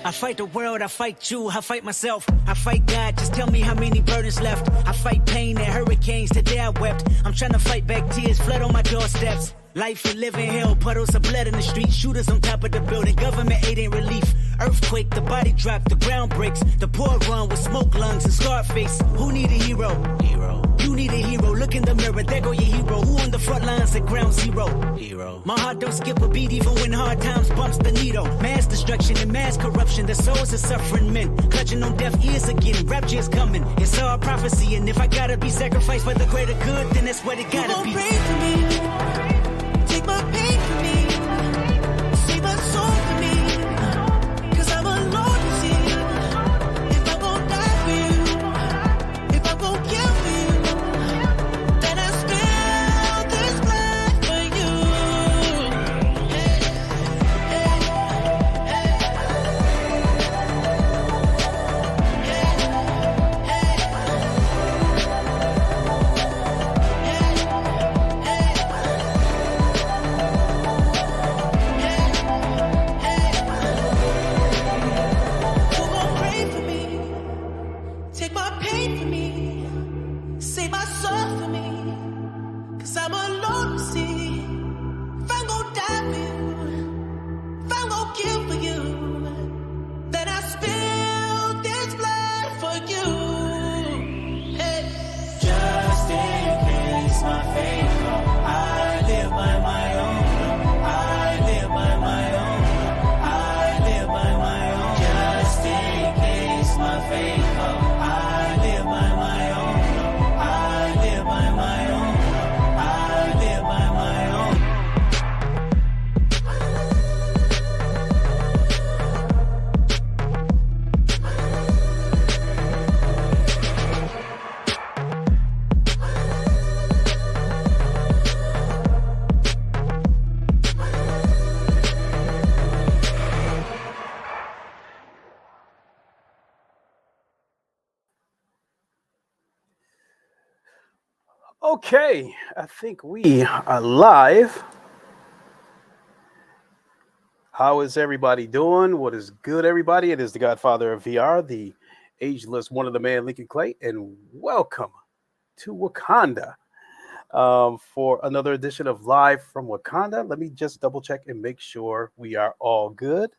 I fight the world, I fight you, I fight myself, I fight God, just tell me how many burdens left. I fight pain and hurricanes, today I wept. I'm trying to fight back tears, flood on my doorsteps. Life we live in hell, puddles of blood in the street, shooters on top of the building, government aid ain't relief. Earthquake, the body drop, the ground breaks, the poor run with smoke lungs and scarred face. Who need a hero? You need a hero, look in the mirror, there go your hero. Who on the front lines at ground zero? My heart don't skip a beat even when hard times bumps the needle. Mass destruction and mass corruption, the souls of suffering men, clutching on deaf ears again, rapture's coming. It's all prophecy, and if I gotta be sacrificed for the greater good, then that's what it gotta be. Pray for me, take my pain for me, save my soul for me, 'cause I'm alone to see. If I'm gonna die for you, if I'm gonna kill for you, then I spill this blood for you. Hey, hey, hey. Who gon' pray for me? Take my pain for me, save my soul for me, 'cause I'm alone to see. If I'm gon' die for you, if I'm gon' kill for you, then I spill this blood for you. Hey. Just in case my fate come, I live by my own law. I live by my own law. I live by my own. Just in case my fate come, I live by my own law. I live by my own law. I live by my own. Okay, I think we are live. How is everybody doing? What is good, everybody? It is the Godfather of VR, the ageless one of the man, Lincoln Clay, and welcome to Wakanda for another edition of Live from Wakanda. Let me just double check and make sure we are all good.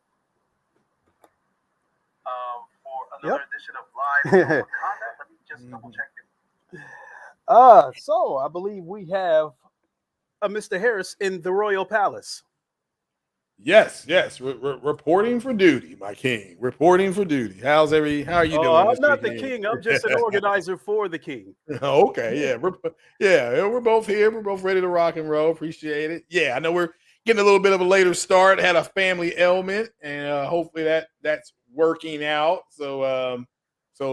For another edition of Live from Wakanda, let me just double check. So I believe we have Mr. Harris in the Royal Palace. Yes. Reporting for duty, my king. Reporting for duty. How are you doing? I'm not the king. I'm just an organizer for the king. Okay, yeah. We're both here. We're both ready to rock and roll. Appreciate it. Yeah, I know we're getting a little bit of a later start. Had a family ailment, and hopefully that's working out. So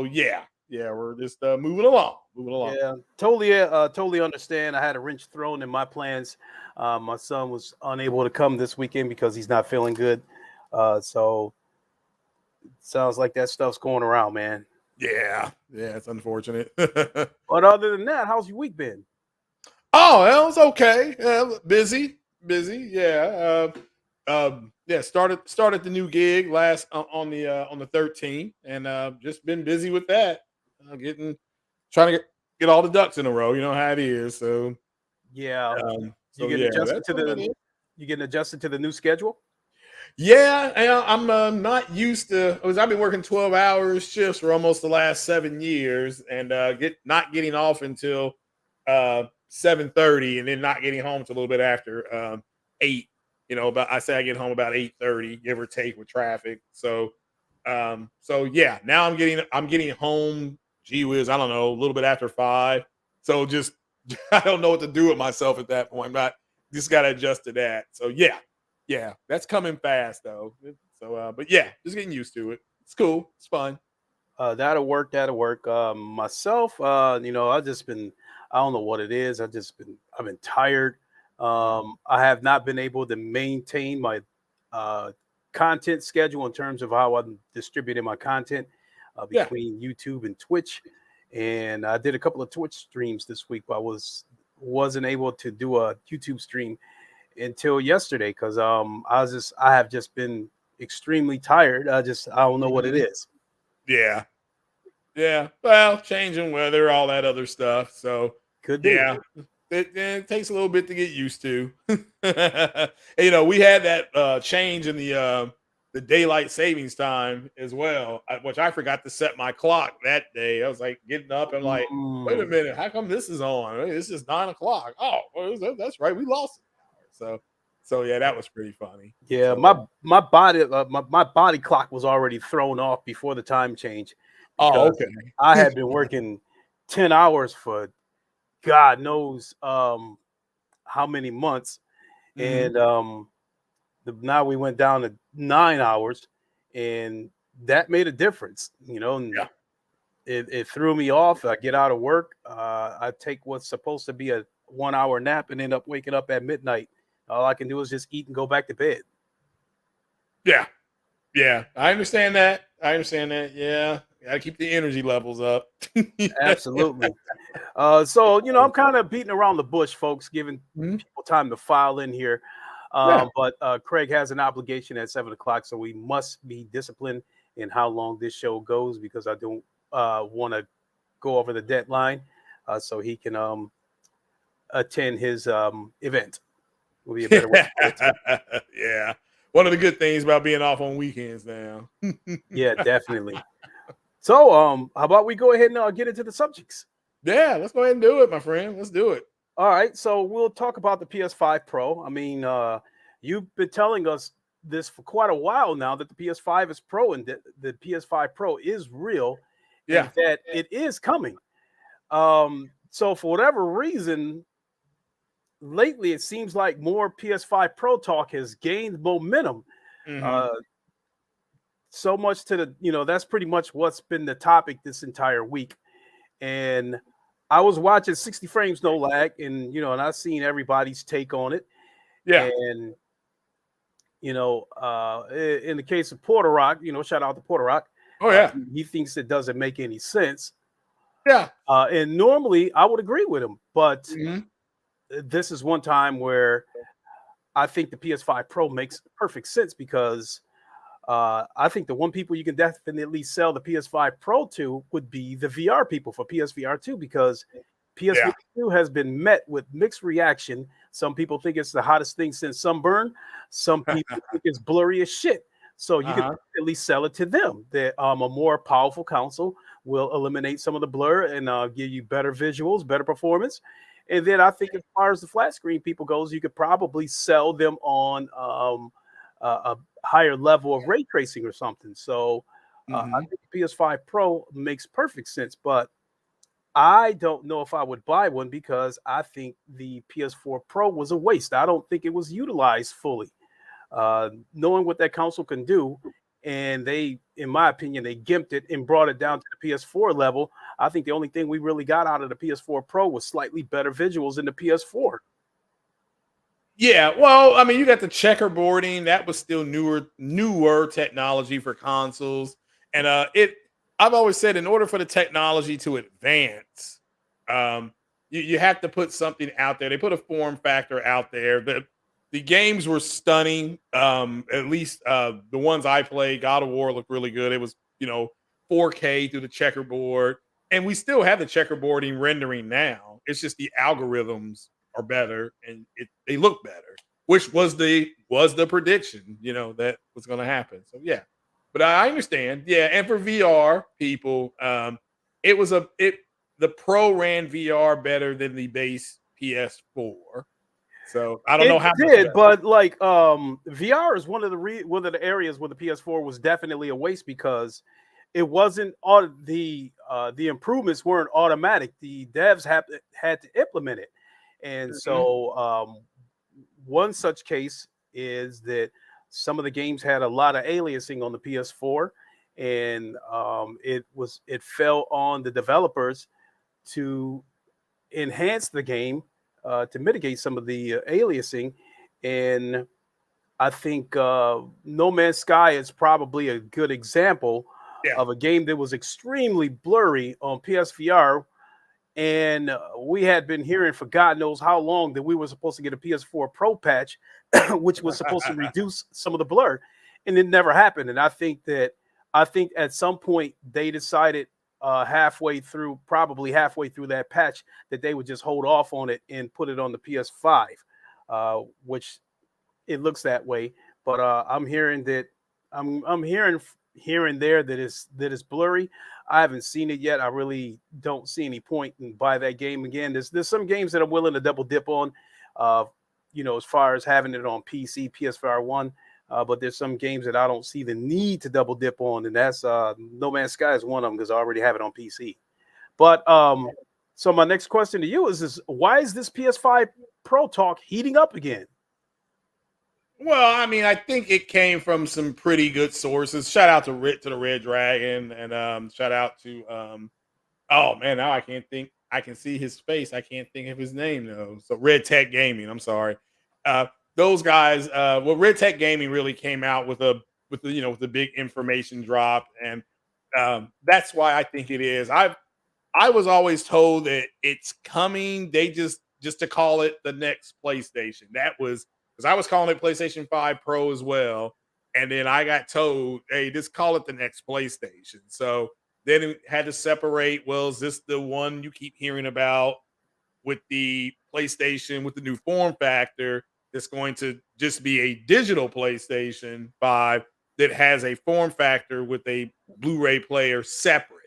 yeah, we're just moving along. Yeah, totally understand. I had a wrench thrown in my plans. My son was unable to come this weekend because he's not feeling good. So it sounds like that stuff's going around, man. Yeah, it's unfortunate. But other than that, how's your week been? Oh, it was okay. Yeah, busy. Yeah. Started the new gig last on the 13th, and just been busy with that. Trying to get all the ducks in a row. You know how it is. So yeah, you getting adjusted to the new schedule. Yeah, I'm not used to. I've been working 12-hour shifts for almost the last 7 years, and not getting off until 7:30, and then not getting home till a little bit after 8. I say I get home about 8:30, give or take, with traffic. So yeah, now I'm getting home. Gee whiz, I don't know, a little bit after 5. So just I don't know what to do with myself at that point. Just got to adjust to that. So yeah, that's coming fast though. So but yeah, just getting used to it. It's cool. It's fun. That'll work. Myself, I don't know what it is. I've been tired. I have not been able to maintain my content schedule in terms of how I'm distributing my content between YouTube and Twitch. And I did a couple of Twitch streams this week, but I wasn't able to do a YouTube stream until yesterday because I have just been extremely tired. I don't know what it is. Yeah. Yeah. Well, changing weather, all that other stuff. So Could be. yeah, it takes a little bit to get used to. You know, we had that change in the daylight savings time as well, which I forgot to set my clock that day. I was like getting up and like, wait a Mm. minute, how come this is on? Hey, this is 9 o'clock. Oh, well, that's right, we lost it. So yeah, that was pretty funny. Yeah, So my body clock was already thrown off before the time change oh, because okay. I had been working 10 hours for God knows how many months, Mhm. and now we went down to 9 hours, and that made a difference, and Yeah. it threw me off. I get out of work, I take what's supposed to be a 1 hour nap and end up waking up at midnight. All I can do is just eat and go back to bed. Yeah. Yeah. I understand that. I understand that. Yeah. Gotta keep the energy levels up. Absolutely. So I'm kind of beating around the bush, folks, giving Mhm. people time to file in here. Yeah. But Craig has an obligation at 7 o'clock, so we must be disciplined in how long this show goes because I don't want to go over the deadline, so he can attend his event. Will be a better way to put it. Yeah. One of the good things about being off on weekends now. Yeah, definitely. So, how about we go ahead and get into the subjects? Yeah, let's go ahead and do it, my friend. Let's do it. All right, so we'll talk about the PS5 Pro. I mean, you've been telling us this for quite a while now that the PS5 is Pro and that the PS5 Pro is real and Yeah. that it is coming. So for whatever reason, lately it seems like more PS5 Pro talk has gained momentum. Hmm. Uh, so much to that's pretty much what's been the topic this entire week. And I was watching 60 frames no lag, and I've seen everybody's take on it. Yeah. And in the case of Porter Rock, shout out to Porter Rock. Oh yeah. He thinks it doesn't make any sense. Yeah. And normally I would agree with him, but Hmm. this is one time where I think the PS5 Pro makes perfect sense because I think the one people you can definitely sell the PS5 Pro to would be the VR people for PSVR 2 because PSVR Yeah. 2 has been met with mixed reaction. Some people think it's the hottest thing since Sunburn. Some people think it's blurry as shit. So you can Uh-huh. at least sell it to them. That a more powerful console will eliminate some of the blur and give you better visuals, better performance. And then I think as far as the flat screen people goes, you could probably sell them on a higher level of ray tracing or something. So I Hmm. think PS5 Pro makes perfect sense, but I don't know if I would buy one because I think the PS4 Pro was a waste. I don't think it was utilized fully. Knowing what that console can do, and they, in my opinion, they gimped it and brought it down to the PS4 level. I think the only thing we really got out of the PS4 Pro was slightly better visuals in the PS4. Yeah, well, I mean, you got the checkerboarding. That was still newer technology for consoles. And I've always said in order for the technology to advance, you have to put something out there. They put a form factor out there. The games were stunning. At least the ones I played, God of War looked really good. It was, 4K through the checkerboard. And we still have the checkerboarding rendering now. It's just the algorithms are better and they look better, which was the prediction, that was going to happen. So yeah, but I understand. Yeah, and for VR people, it was the Pro ran VR better than the base PS4. So I don't It know how much did, better. but like VR is one of the areas where the PS4 was definitely a waste because it wasn't all the improvements weren't automatic. The devs had to implement it. And Mhm. so one such case is that some of the games had a lot of aliasing on the PS4, and it fell on the developers to enhance the game to mitigate some of the aliasing. And I think No Man's Sky is probably a good example Yeah. of a game that was extremely blurry on PSVR. And we had been hearing for God knows how long that we were supposed to get a PS4 Pro patch, which was supposed to reduce some of the blur. and it never happened. And I think at some point they decided probably halfway through that patch, that they would just hold off on it and put it on the PS5, which it looks that way. But I'm hearing that I'm hearing here and there that it's blurry. I haven't seen it yet. I really don't see any point in buy that game again. There's some games that I'm willing to double dip on, uh, as far as having it on PC, PS5 One. But there's some games that I don't see the need to double dip on, and that's No Man's Sky is one of them because I already have it on PC. But so my next question to you is why is this PS5 Pro talk heating up again? Well, I mean, I think it came from some pretty good sources. Shout out to the Red Dragon, and shout out to oh man, now I can't think. I can see his face. I can't think of his name though. So Red Tech Gaming. I'm sorry. Those guys. Well, Red Tech Gaming really came out with the big information drop, and that's why I think it is. I was always told that it's coming. They just to call it the next PlayStation. That was because I was calling it PlayStation 5 Pro as well. And then I got told, hey, just call it the next PlayStation. So then it had to separate. Well, is this the one you keep hearing about with the PlayStation with the new form factor that's going to just be a digital PlayStation 5 that has a form factor with a Blu-ray player separate?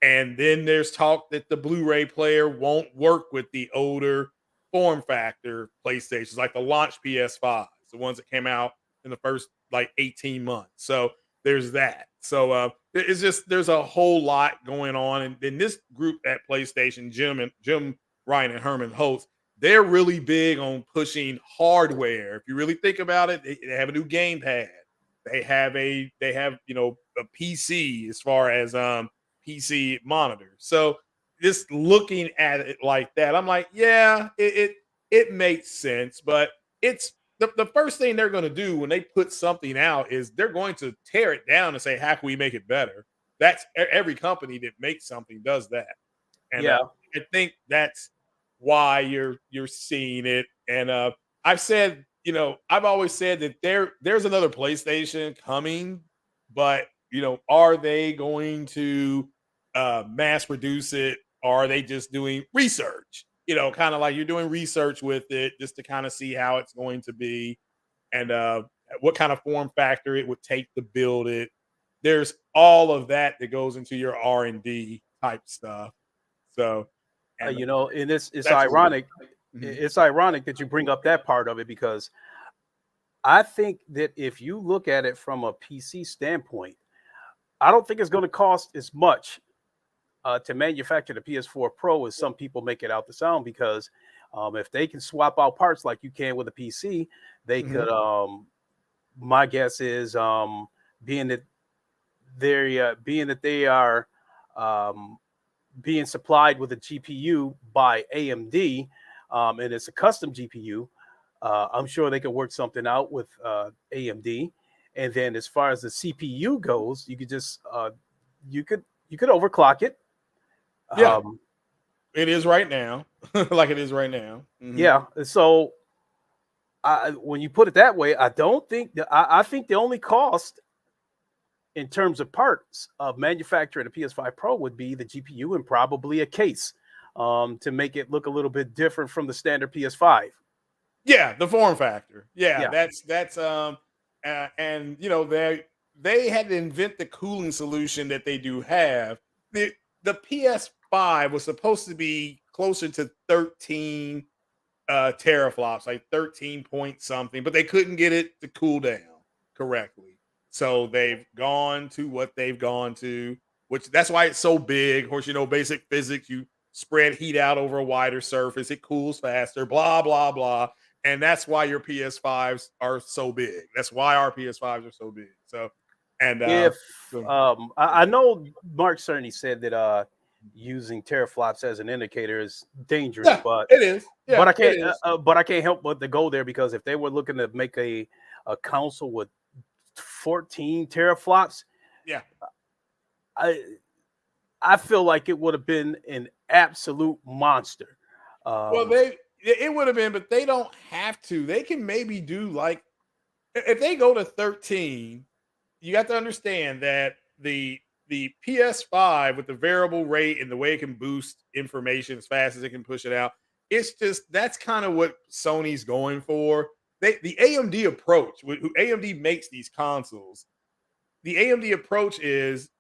And then there's talk that the Blu-ray player won't work with the older form factor PlayStations, like the launch PS5s, the ones that came out in the first like 18 months. So there's that. So it's just there's a whole lot going on. And then this group at PlayStation, Jim Ryan and Herman Holtz, they're really big on pushing hardware. If you really think about it, they have a new gamepad. They have a PC as far as PC monitor. So just looking at it like that, I'm like, yeah, it makes sense. But it's the first thing they're going to do when they put something out is they're going to tear it down and say, how can we make it better? That's every company that makes something does that. And Yeah. I think that's why you're seeing it. And I've always said that there's another PlayStation coming, but are they going to mass produce it? Or are they just doing research? Kind of like you're doing research with it just to kind of see how it's going to be and what kind of form factor it would take to build it. There's all of that goes into your R&D type stuff. So, and and it's ironic. It's ironic that you bring up that part of it because I think that if you look at it from a PC standpoint, I don't think it's going to cost as much to manufacture the PS4 Pro as some people make it out to sound, because if they can swap out parts like you can with a PC, they could. My guess is being that they are being supplied with a GPU by AMD, and it's a custom GPU. I'm sure they could work something out with AMD. And then as far as the CPU goes, you could just you could overclock it. Yeah, it is right now, like it is right now. Yeah. So when you put it that way, I don't think that I think the only cost in terms of parts of manufacturing a PS5 Pro would be the GPU and probably a case to make it look a little bit different from the standard PS5. Yeah, the form factor. Yeah. That's and they had to invent the cooling solution that they do have. The PS5 was supposed to be closer to 13 teraflops, like 13 point something, but they couldn't get it to cool down correctly. So they've gone to what they've gone to, which that's why it's so big. Of course, basic physics, you spread heat out over a wider surface, it cools faster, blah, blah, blah. And that's why your PS5s are so big. That's why our PS5s are so big. So, and I know Mark certainly said that using teraflops as an indicator is dangerous, but it is. Yeah, but I can't help but to go there, because if they were looking to make a console with 14 teraflops, yeah, I feel like it would have been an absolute monster. Well, it would have been, but they don't have to. They can maybe do like if they go to 13, you got to understand that the PS5 with the variable rate and the way it can boost information as fast as it can push it out, it's just that's kind of what Sony's going for. The AMD approach, who AMD makes these consoles, the AMD approach is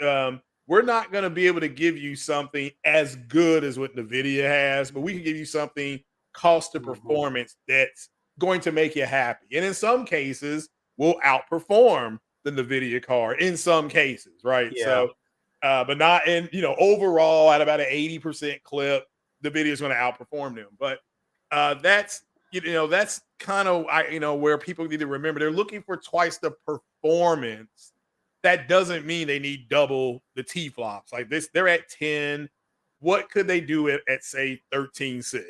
we're not going to be able to give you something as good as what NVIDIA has, but we can give you something cost to performance that's going to make you happy. And in some cases, will outperform the NVIDIA card in some cases, right? Yeah. So, but not in, overall at about an 80% clip, NVIDIA is going to outperform them. But that's, that's kind of, where people need to remember they're looking for twice the performance. That doesn't mean they need double the T flops. Like this, they're at 10. What could they do at say 13.6?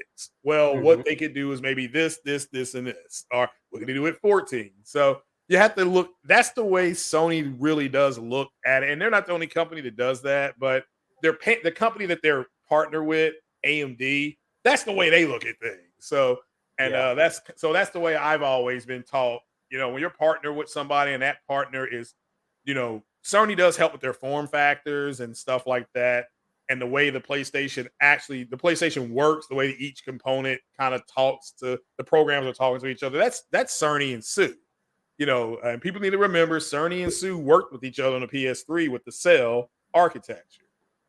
Well, what they could do is maybe this, and this. Or what can they do at 14? So you have to look. That's the way Sony really does look at it. And they're not the only company that does that, but the company that they're partnered with, AMD, that's the way they look at things. So, that's the way I've always been taught. When you're partnered with somebody and that partner is, Sony does help with their form factors and stuff like that. And the way the PlayStation works, the way each component kind of talks to the programs are talking to each other. That's Cerny and Sue. And people need to remember Cerny and Sue worked with each other on the PS3 with the cell architecture.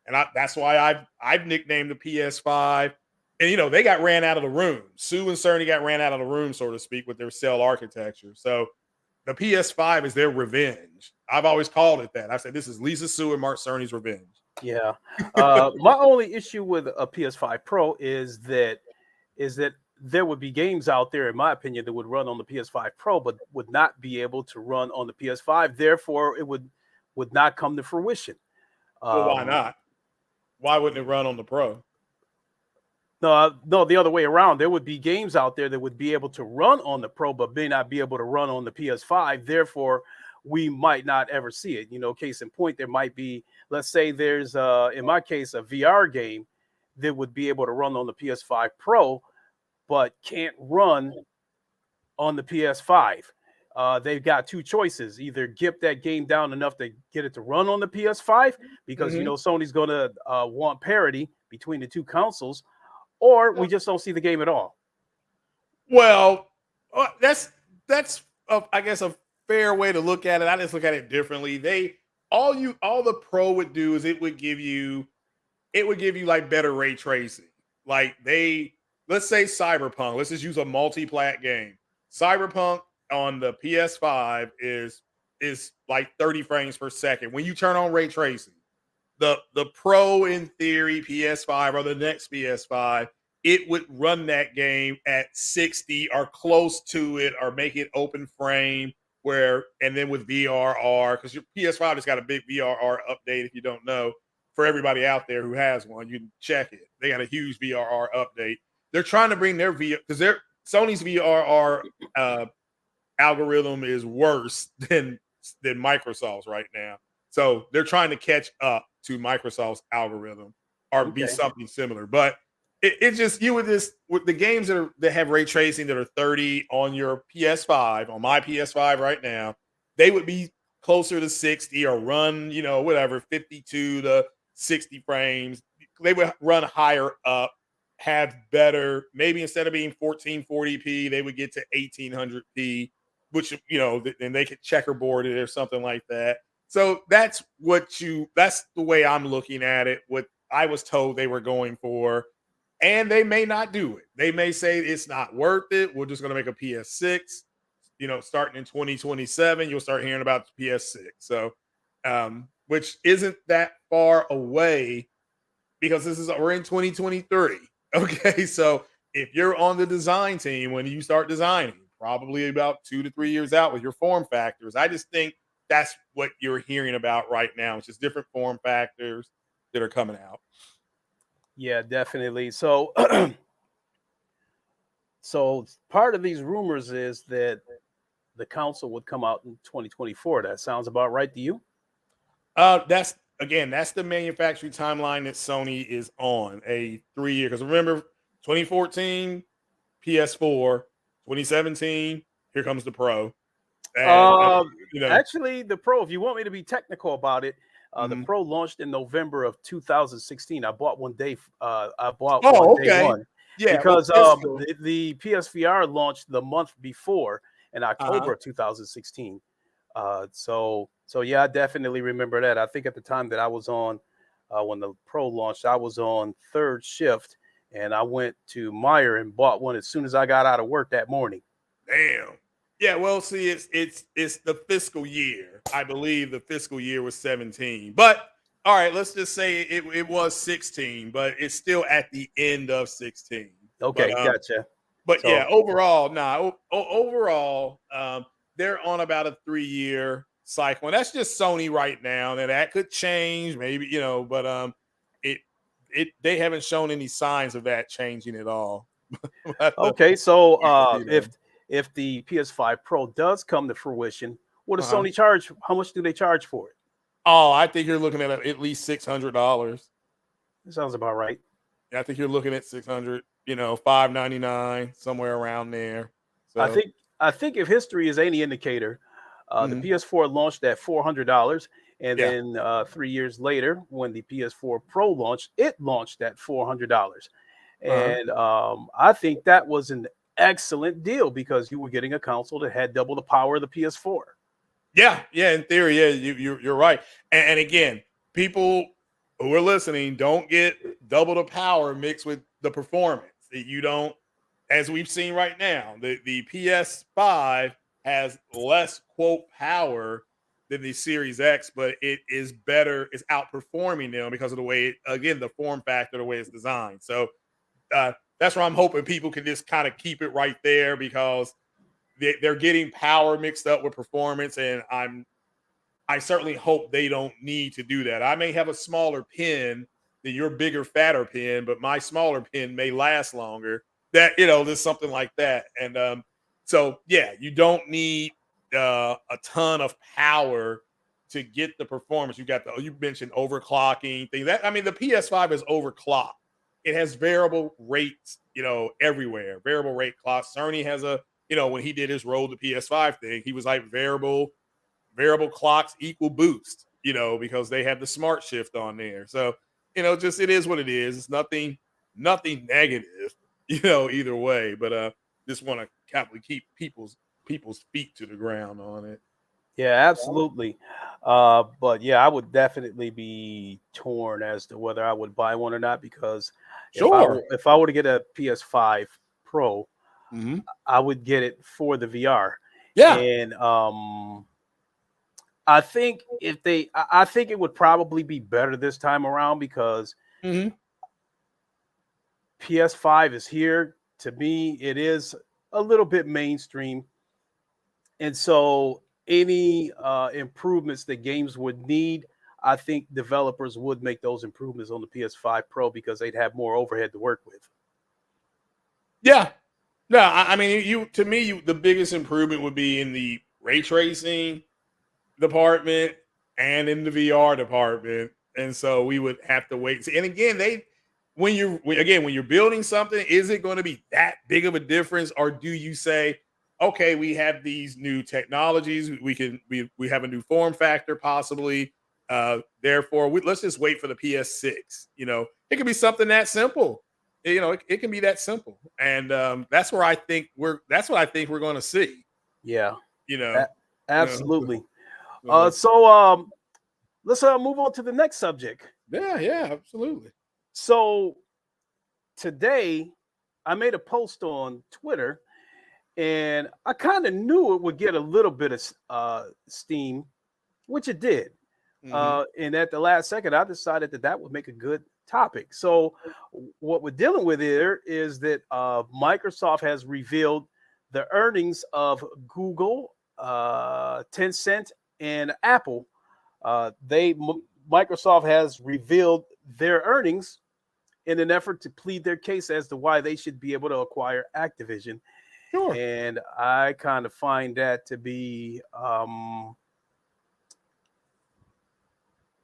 And that's why I've nicknamed the PS5. And they got ran out of the room. Sue and Cerny got ran out of the room, so to speak, with their cell architecture. So the PS5 is their revenge. I've always called it that. I said this is Lisa Sue and Mark Cerny's revenge. Yeah. My only issue with a PS5 Pro is that there would be games out there, in my opinion, that would run on the PS5 Pro, but would not be able to run on the PS5. Therefore, it would not come to fruition. Well, why not? Why wouldn't it run on the Pro? No, the other way around. There would be games out there that would be able to run on the Pro, but may not be able to run on the PS5. Therefore, we might not ever see it. Case in point, there might be, let's say there's, in my case, a VR game that would be able to run on the PS5 Pro, but can't run on the PS5. They've got two choices: either get that game down enough to get it to run on the PS5, because Sony's going to want parity between the two consoles, or we just don't see the game at all. Well, that's I guess a fair way to look at it. I just look at it differently. All the Pro would do is it would give you like better ray tracing. Like let's say Cyberpunk. Let's just use a multi-plat game. Cyberpunk on the PS5 is like 30 frames per second. When you turn on ray tracing, the Pro in theory PS5 or the next PS5, it would run that game at 60 or close to it, or make it open frame. And then with VRR, because your PS5 has got a big VRR update. If you don't know, for everybody out there who has one, you can check it. They got a huge VRR update. They're trying to bring their because Sony's VRR algorithm is worse than Microsoft's right now. So they're trying to catch up to Microsoft's algorithm or be something similar. But it's just with the games that have ray tracing that are 30 on your PS5, on my PS5 right now, they would be closer to 60 or run, 52 to 60 frames. They would run higher up, have better, maybe instead of being 1440p, they would get to 1800p, which, and they could checkerboard it or something like that. So that's the way I'm looking at it. What I was told they were going for. And they may not do it. They may say it's not worth it. We're just going to make a PS6. Starting in 2027, you'll start hearing about the PS6. So, which isn't that far away, because we're in 2023. Okay, so if you're on the design team when you start designing, probably about 2 to 3 years out with your form factors. I just think that's what you're hearing about right now. It's just different form factors that are coming out. Yeah, definitely. So, so part of these rumors is that the console would come out in 2024. That sounds about right to you? That's the manufacturing timeline that Sony is on, a 3-year. Because remember, 2014 PS4, 2017 here comes the Pro, And you know, Actually, the Pro, if you want me to be technical about it, the mhm. Pro launched in November of 2016. I bought one day. I bought one Oh, day okay. one Yeah, well, because fiscal. the PSVR launched the month before in Uh-huh. October of 2016. So yeah, I definitely remember that. I think at the time that I was on, when the Pro launched, I was on third shift, and I went to Meyer and bought one as soon as I got out of work that morning. Damn. Yeah, well, see, it's the fiscal year. I believe the fiscal year was 17. But all right, let's just say it was 16, but it's still at the end of 16. Okay, gotcha. But So yeah, overall, overall, they're on about a 3-year cycle, and that's just Sony right now. And that could change, maybe, you know, but it they haven't shown any signs of that changing at all. okay, so You know. if the PS5 Pro does come to fruition, what does Uh-huh. Sony charge? How much do they charge for it? Oh, I think you're looking at least $600. That sounds about right. I think you're looking at 600. You know, 599, somewhere around there. I So, think I think if history is any indicator, the mhm. PS4 launched at $400, and Yeah. then 3 years later, when the PS4 Pro launched, it launched at $400, Uh-huh. and I think that was an excellent deal because you were getting a console that had double the power of the PS4. Yeah, yeah. In theory, yeah, you're right. And again, people who are listening, don't get double the power mixed with the performance. You don't, as we've seen right now, the PS5 has less quote power than the Series X, but it is better. It's outperforming them because of the way, again, the form factor, the way it's designed. So that's where I'm hoping people can just kind of keep it right there because they're getting power mixed up with performance, and I certainly hope they don't need to do that. I may have a smaller pin than your bigger, fatter pin, but my smaller pin may last longer. That, you know, there's something like that, and so yeah, you don't need a ton of power to get the performance. You mentioned overclocking things. That, I mean, the PS5 is overclocked. It has variable rates, you know, everywhere. Variable rate clock. Cerny has a, you know, when he did his roll to PS5 thing, he was like variable clocks equal boost, you know, because they have the smart shift on there. So, you know, just it is what it is. It's nothing negative, you know, either way. But just want to kind of keep people's feet to the ground on it. Yeah, absolutely. But yeah, I would definitely be torn as to whether I would buy one or not because Sure. if I were to get a PS5 Pro, Hmm. I would get it for the VR. Yeah. And I think I think it would probably be better this time around because Hmm. PS5 is here. To me, it is a little bit mainstream. And so any improvements that games would need, I think developers would make those improvements on the PS5 Pro because they'd have more overhead to work with. Yeah. No, I mean, you to me, the biggest improvement would be in the ray tracing department and in the VR department, and so we would have to wait and see. And again, when you're building something, is it going to be that big of a difference, or do you say, okay, we have these new technologies, we have a new form factor possibly, therefore let's just wait for the PS6. You know, it could be something that simple. You know, it can be that simple, and that's where I think that's what I think we're going to see. Yeah, You know, a- you know, absolutely. so, So let's move on to the next subject. yeah, yeah, absolutely. So today I made a post on Twitter and I kind of knew it would get a little bit of steam, which it did. Hmm. And at the last second, I decided that that would make a good topic. So, what we're dealing with here is that Microsoft has revealed the earnings of Google, Tencent, and Apple. Microsoft has revealed their earnings in an effort to plead their case as to why they should be able to acquire Activision. Sure. And I kind of find that to be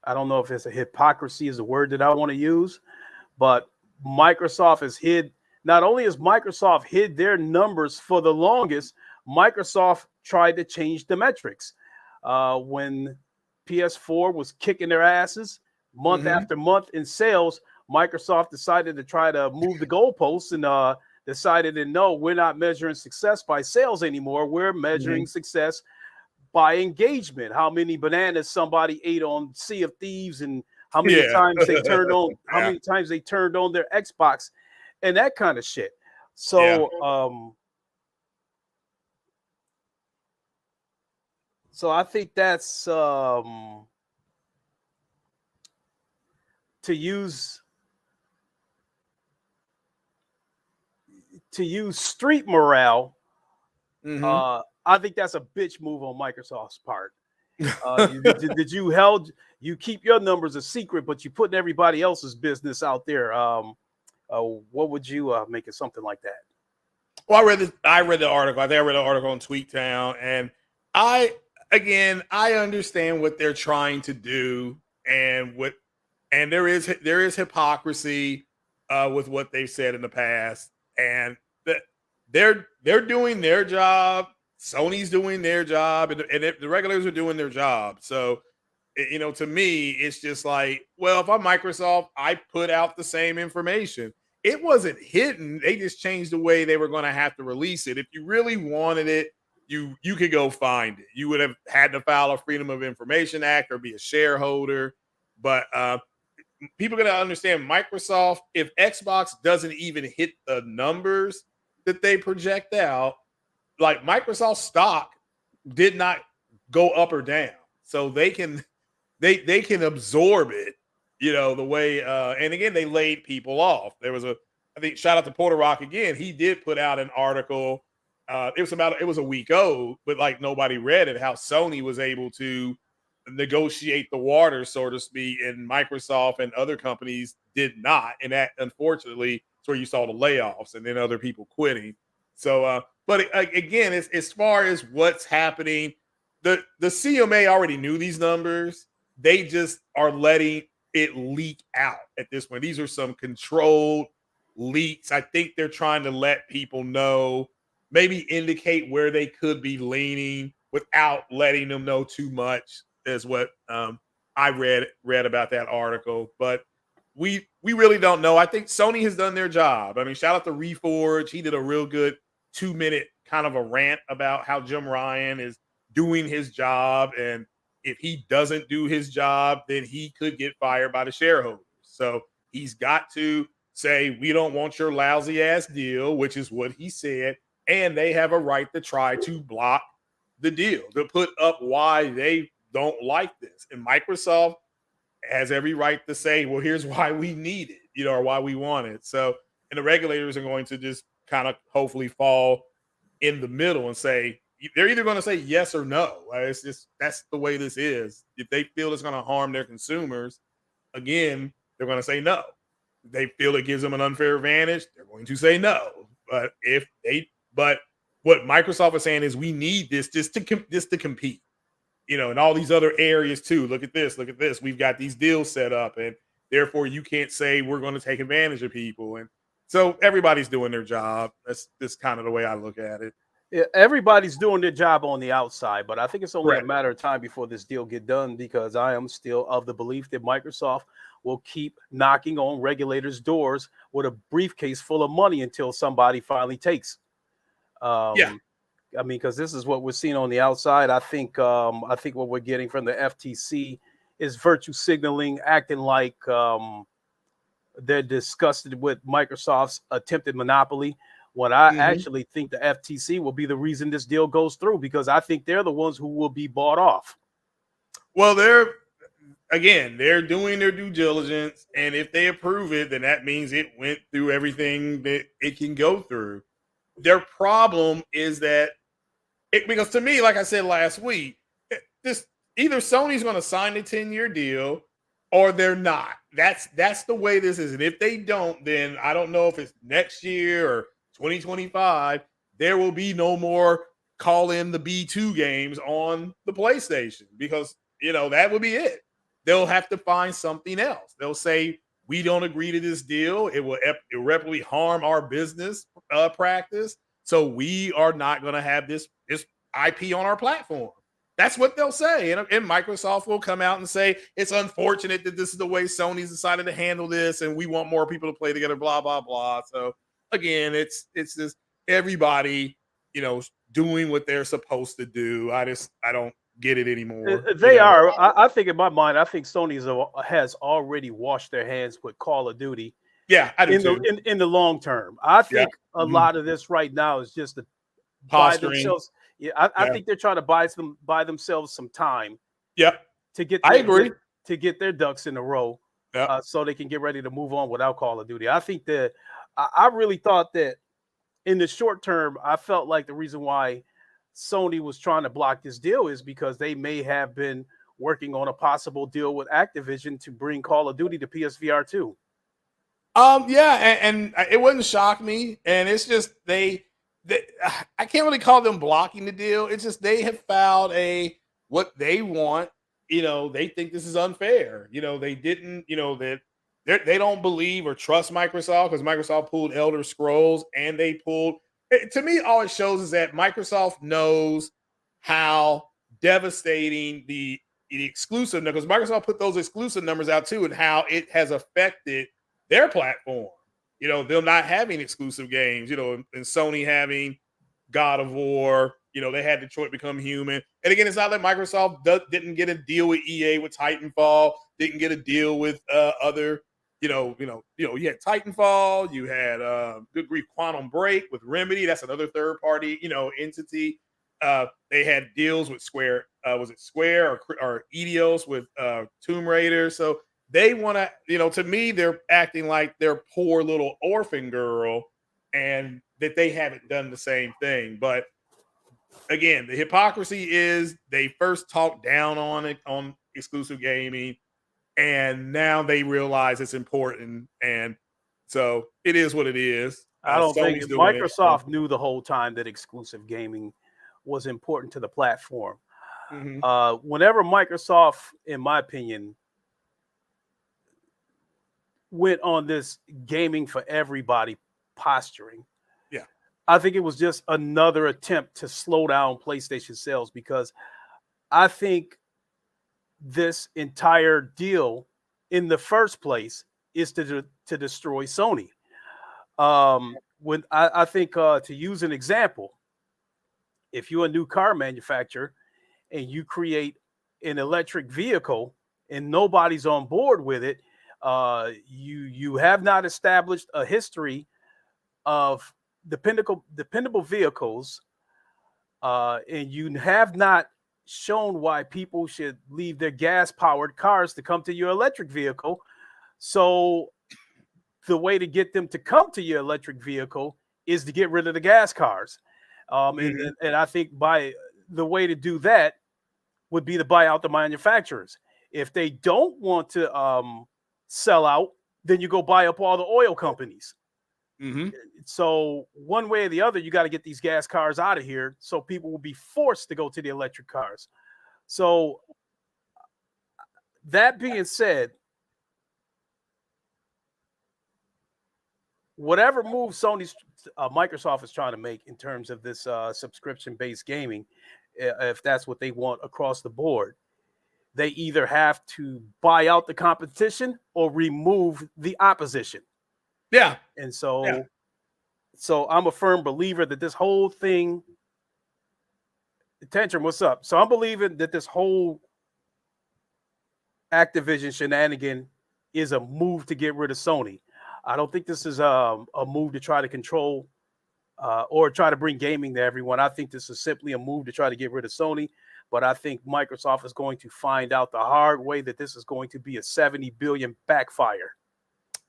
I don't know if it's a hypocrisy is the word that I want to use, but Microsoft has hid, not only has Microsoft hid their numbers for the longest, Microsoft tried to change the metrics. When PS4 was kicking their asses month after month in sales, Microsoft decided to try to move the goalposts and decided that no, we're not measuring success by sales anymore. We're measuring success by engagement. How many bananas somebody ate on Sea of Thieves, and how many times they turned on, how many times they turned on their Xbox, and that kind of shit. So, so I think that's to use street morale. I think that's a bitch move on Microsoft's part. Did you keep your numbers a secret, but you putting everybody else's business out there? What would you make of something like that? Well, I read the article. I think I read the article on TweetTown, and I understand what they're trying to do, and there is hypocrisy with what they've said in the past, and they're doing their job. Sony's doing their job, and the regulators are doing their job. So, to me, it's just like, well, if I'm Microsoft, I put out the same information. It wasn't hidden. They just changed the way they were going to have to release it. If you really wanted it, you could go find it. You would have had to file a Freedom of Information Act or be a shareholder. But people got to understand, Microsoft, if Xbox doesn't even hit the numbers that they project out, like Microsoft stock did not go up or down. So they can absorb it, the way, and again, they laid people off. There was I think, shout out to Porter Rock again. He did put out an article. It was a week old, but like nobody read it, how Sony was able to negotiate the water, so to speak, and Microsoft and other companies did not. And that, unfortunately, is where you saw the layoffs and then other people quitting. So, but again, as far as what's happening, the CMA already knew these numbers. They just are letting it leak out at this point. These are some controlled leaks. I think they're trying to let people know, maybe indicate where they could be leaning without letting them know too much, is what I read about that article. But we really don't know. I think Sony has done their job. I mean, shout out to Reforge. He did a real good 2-minute kind of a rant about how Jim Ryan is doing his job, and if he doesn't do his job, then he could get fired by the shareholders. So he's got to say, we don't want your lousy ass deal, which is what he said, and they have a right to try to block the deal, to put up why they don't like this. And Microsoft has every right to say, well, here's why we need it, or why we want it. So, and the regulators are going to just kind of hopefully fall in the middle and say, they're either going to say yes or no. It's just, that's the way this is. If they feel it's going to harm their consumers, again, they're going to say no. If they feel it gives them an unfair advantage, they're going to say no. But what Microsoft is saying is, we need this just to compete, in all these other areas too. Look at this. We've got these deals set up, and therefore you can't say we're going to take advantage of people. And so everybody's doing their job. That's kind of the way I look at it. Yeah, everybody's doing their job on the outside, but I think it's only a matter of time before this deal get done, because I am still of the belief that Microsoft will keep knocking on regulators' doors with a briefcase full of money until somebody finally takes. I mean, because this is what we're seeing on the outside. I think what we're getting from the FTC is virtue signaling, acting like they're disgusted with Microsoft's attempted monopoly, when I actually think the FTC will be the reason this deal goes through, because I think they're the ones who will be bought off. Well, they're doing their due diligence, and if they approve it, then that means it went through everything that it can go through. Their problem is that, because to me, like I said last week, this either Sony's going to sign a 10-year deal or they're not. That's the way this is. And if they don't, then I don't know if it's next year or 2025, there will be no more call in the B2 games on the PlayStation, because that will be it. They'll have to find something else. They'll say, we don't agree to this deal. It will irreparably harm our business practice. So we are not going to have this IP on our platform. That's what they'll say. And Microsoft will come out and say, it's unfortunate that this is the way Sony's decided to handle this, and we want more people to play together, blah, blah, blah. So again, it's just everybody, doing what they're supposed to do. I don't get it anymore. They are. I think in my mind, I think Sony has already washed their hands with Call of Duty. Yeah, I do too. In the long term. I think a lot of this right now is just to buy themselves. Yeah, I think they're trying to buy themselves some time. Yep. To get to get their ducks in a row. So they can get ready to move on without Call of Duty. I think that I really thought that in the short term, I felt like the reason why Sony was trying to block this deal is because they may have been working on a possible deal with Activision to bring Call of Duty to PSVR 2. And it wouldn't shock me. And it's just they I can't really call them blocking the deal. It's just they have found what they want. They think this is unfair. They didn't. That they don't believe or trust Microsoft because Microsoft pulled Elder Scrolls and they pulled. To me, all it shows is that Microsoft knows how devastating the exclusive, because Microsoft put those exclusive numbers out too, and how it has affected their platform. Them not having exclusive games, and Sony having God of War, they had Detroit Become Human. And again, it's not that Microsoft didn't get a deal with EA with Titanfall, didn't get a deal with other, you had Titanfall, you had good grief Quantum Break with Remedy. That's another third party, entity. They had deals with Square. Was it Square or Eidos with Tomb Raider? So they want to, to me, they're acting like they're poor little orphan girl and that they haven't done the same thing. But again, the hypocrisy is they first talked down on it, on exclusive gaming, and now they realize it's important. And so it is what it is. I don't think Microsoft knew the whole time that exclusive gaming was important to the platform. Mm-hmm. Whenever Microsoft, in my opinion, went on this gaming for everybody posturing, I think it was just another attempt to slow down PlayStation sales, because I think this entire deal in the first place is to destroy Sony. When I think to use an example, if you're a new car manufacturer and you create an electric vehicle and nobody's on board with it, you have not established a history of dependable vehicles, and you have not shown why people should leave their gas-powered cars to come to your electric vehicle. So the way to get them to come to your electric vehicle is to get rid of the gas cars. And I think by the way to do that would be to buy out the manufacturers. If they don't want to sell out, then you go buy up all the oil companies. Mm-hmm. So one way or the other, you got to get these gas cars out of here, so people will be forced to go to the electric cars. So that being said, whatever move Microsoft is trying to make in terms of this subscription-based gaming, if that's what they want across the board, they either have to buy out the competition or remove the opposition. Yeah. And so I'm a firm believer that this whole thing, Tantrum, what's up? So I'm believing that this whole Activision shenanigan is a move to get rid of Sony. I don't think this is a move to try to control or try to bring gaming to everyone. I think this is simply a move to try to get rid of Sony. But I think Microsoft is going to find out the hard way that this is going to be a $70 billion backfire.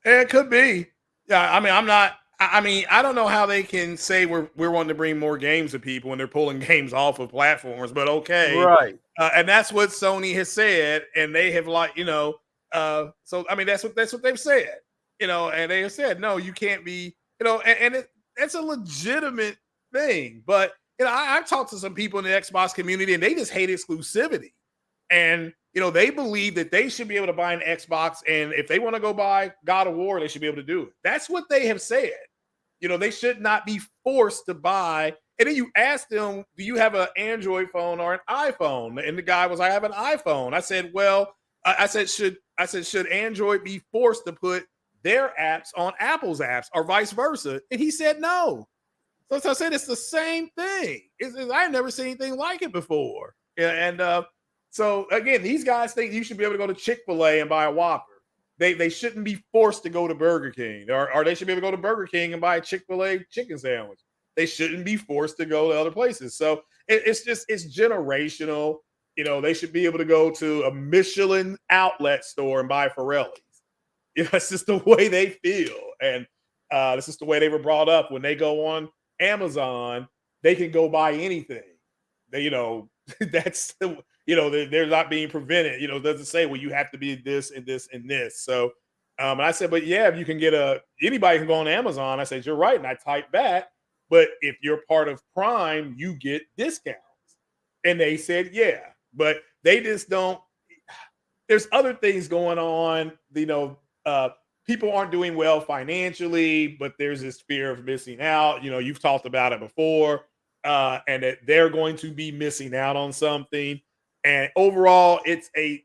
It could be. Yeah, I don't know how they can say we're wanting to bring more games to people when they're pulling games off of platforms, but okay. Right. And that's what Sony has said, and they have so that's what they've said, and they have said, no, you can't be, and it's a legitimate thing. But, I've talked to some people in the Xbox community, and they just hate exclusivity. And, they believe that they should be able to buy an Xbox, and if they want to go buy God of War, they should be able to do it. That's what they have said. They should not be forced to buy. And then you ask them, do you have an Android phone or an iPhone? And the guy was like, I have an iPhone. I said, well, I said, should Android be forced to put their apps on Apple's apps or vice versa? And he said no. So I said it's the same thing. I've never seen anything like it before. And so again, these guys think you should be able to go to Chick-fil-A and buy a Whopper. They shouldn't be forced to go to Burger King, or they should be able to go to Burger King and buy a Chick-fil-A chicken sandwich. They shouldn't be forced to go to other places. So it's generational. They should be able to go to a Michelin outlet store and buy Pirellis. It's just the way they feel. And this is the way they were brought up. When they go on Amazon, they can go buy anything. That's they're not being prevented. It doesn't say, well, you have to be this and this and this. So and I said, but yeah, if you can get anybody can go on Amazon. I said, you're right. And I typed back, but if you're part of Prime, you get discounts. And they said, yeah, but they just don't. There's other things going on. People aren't doing well financially, but there's this fear of missing out. You've talked about it before, and that they're going to be missing out on something. And overall, it's a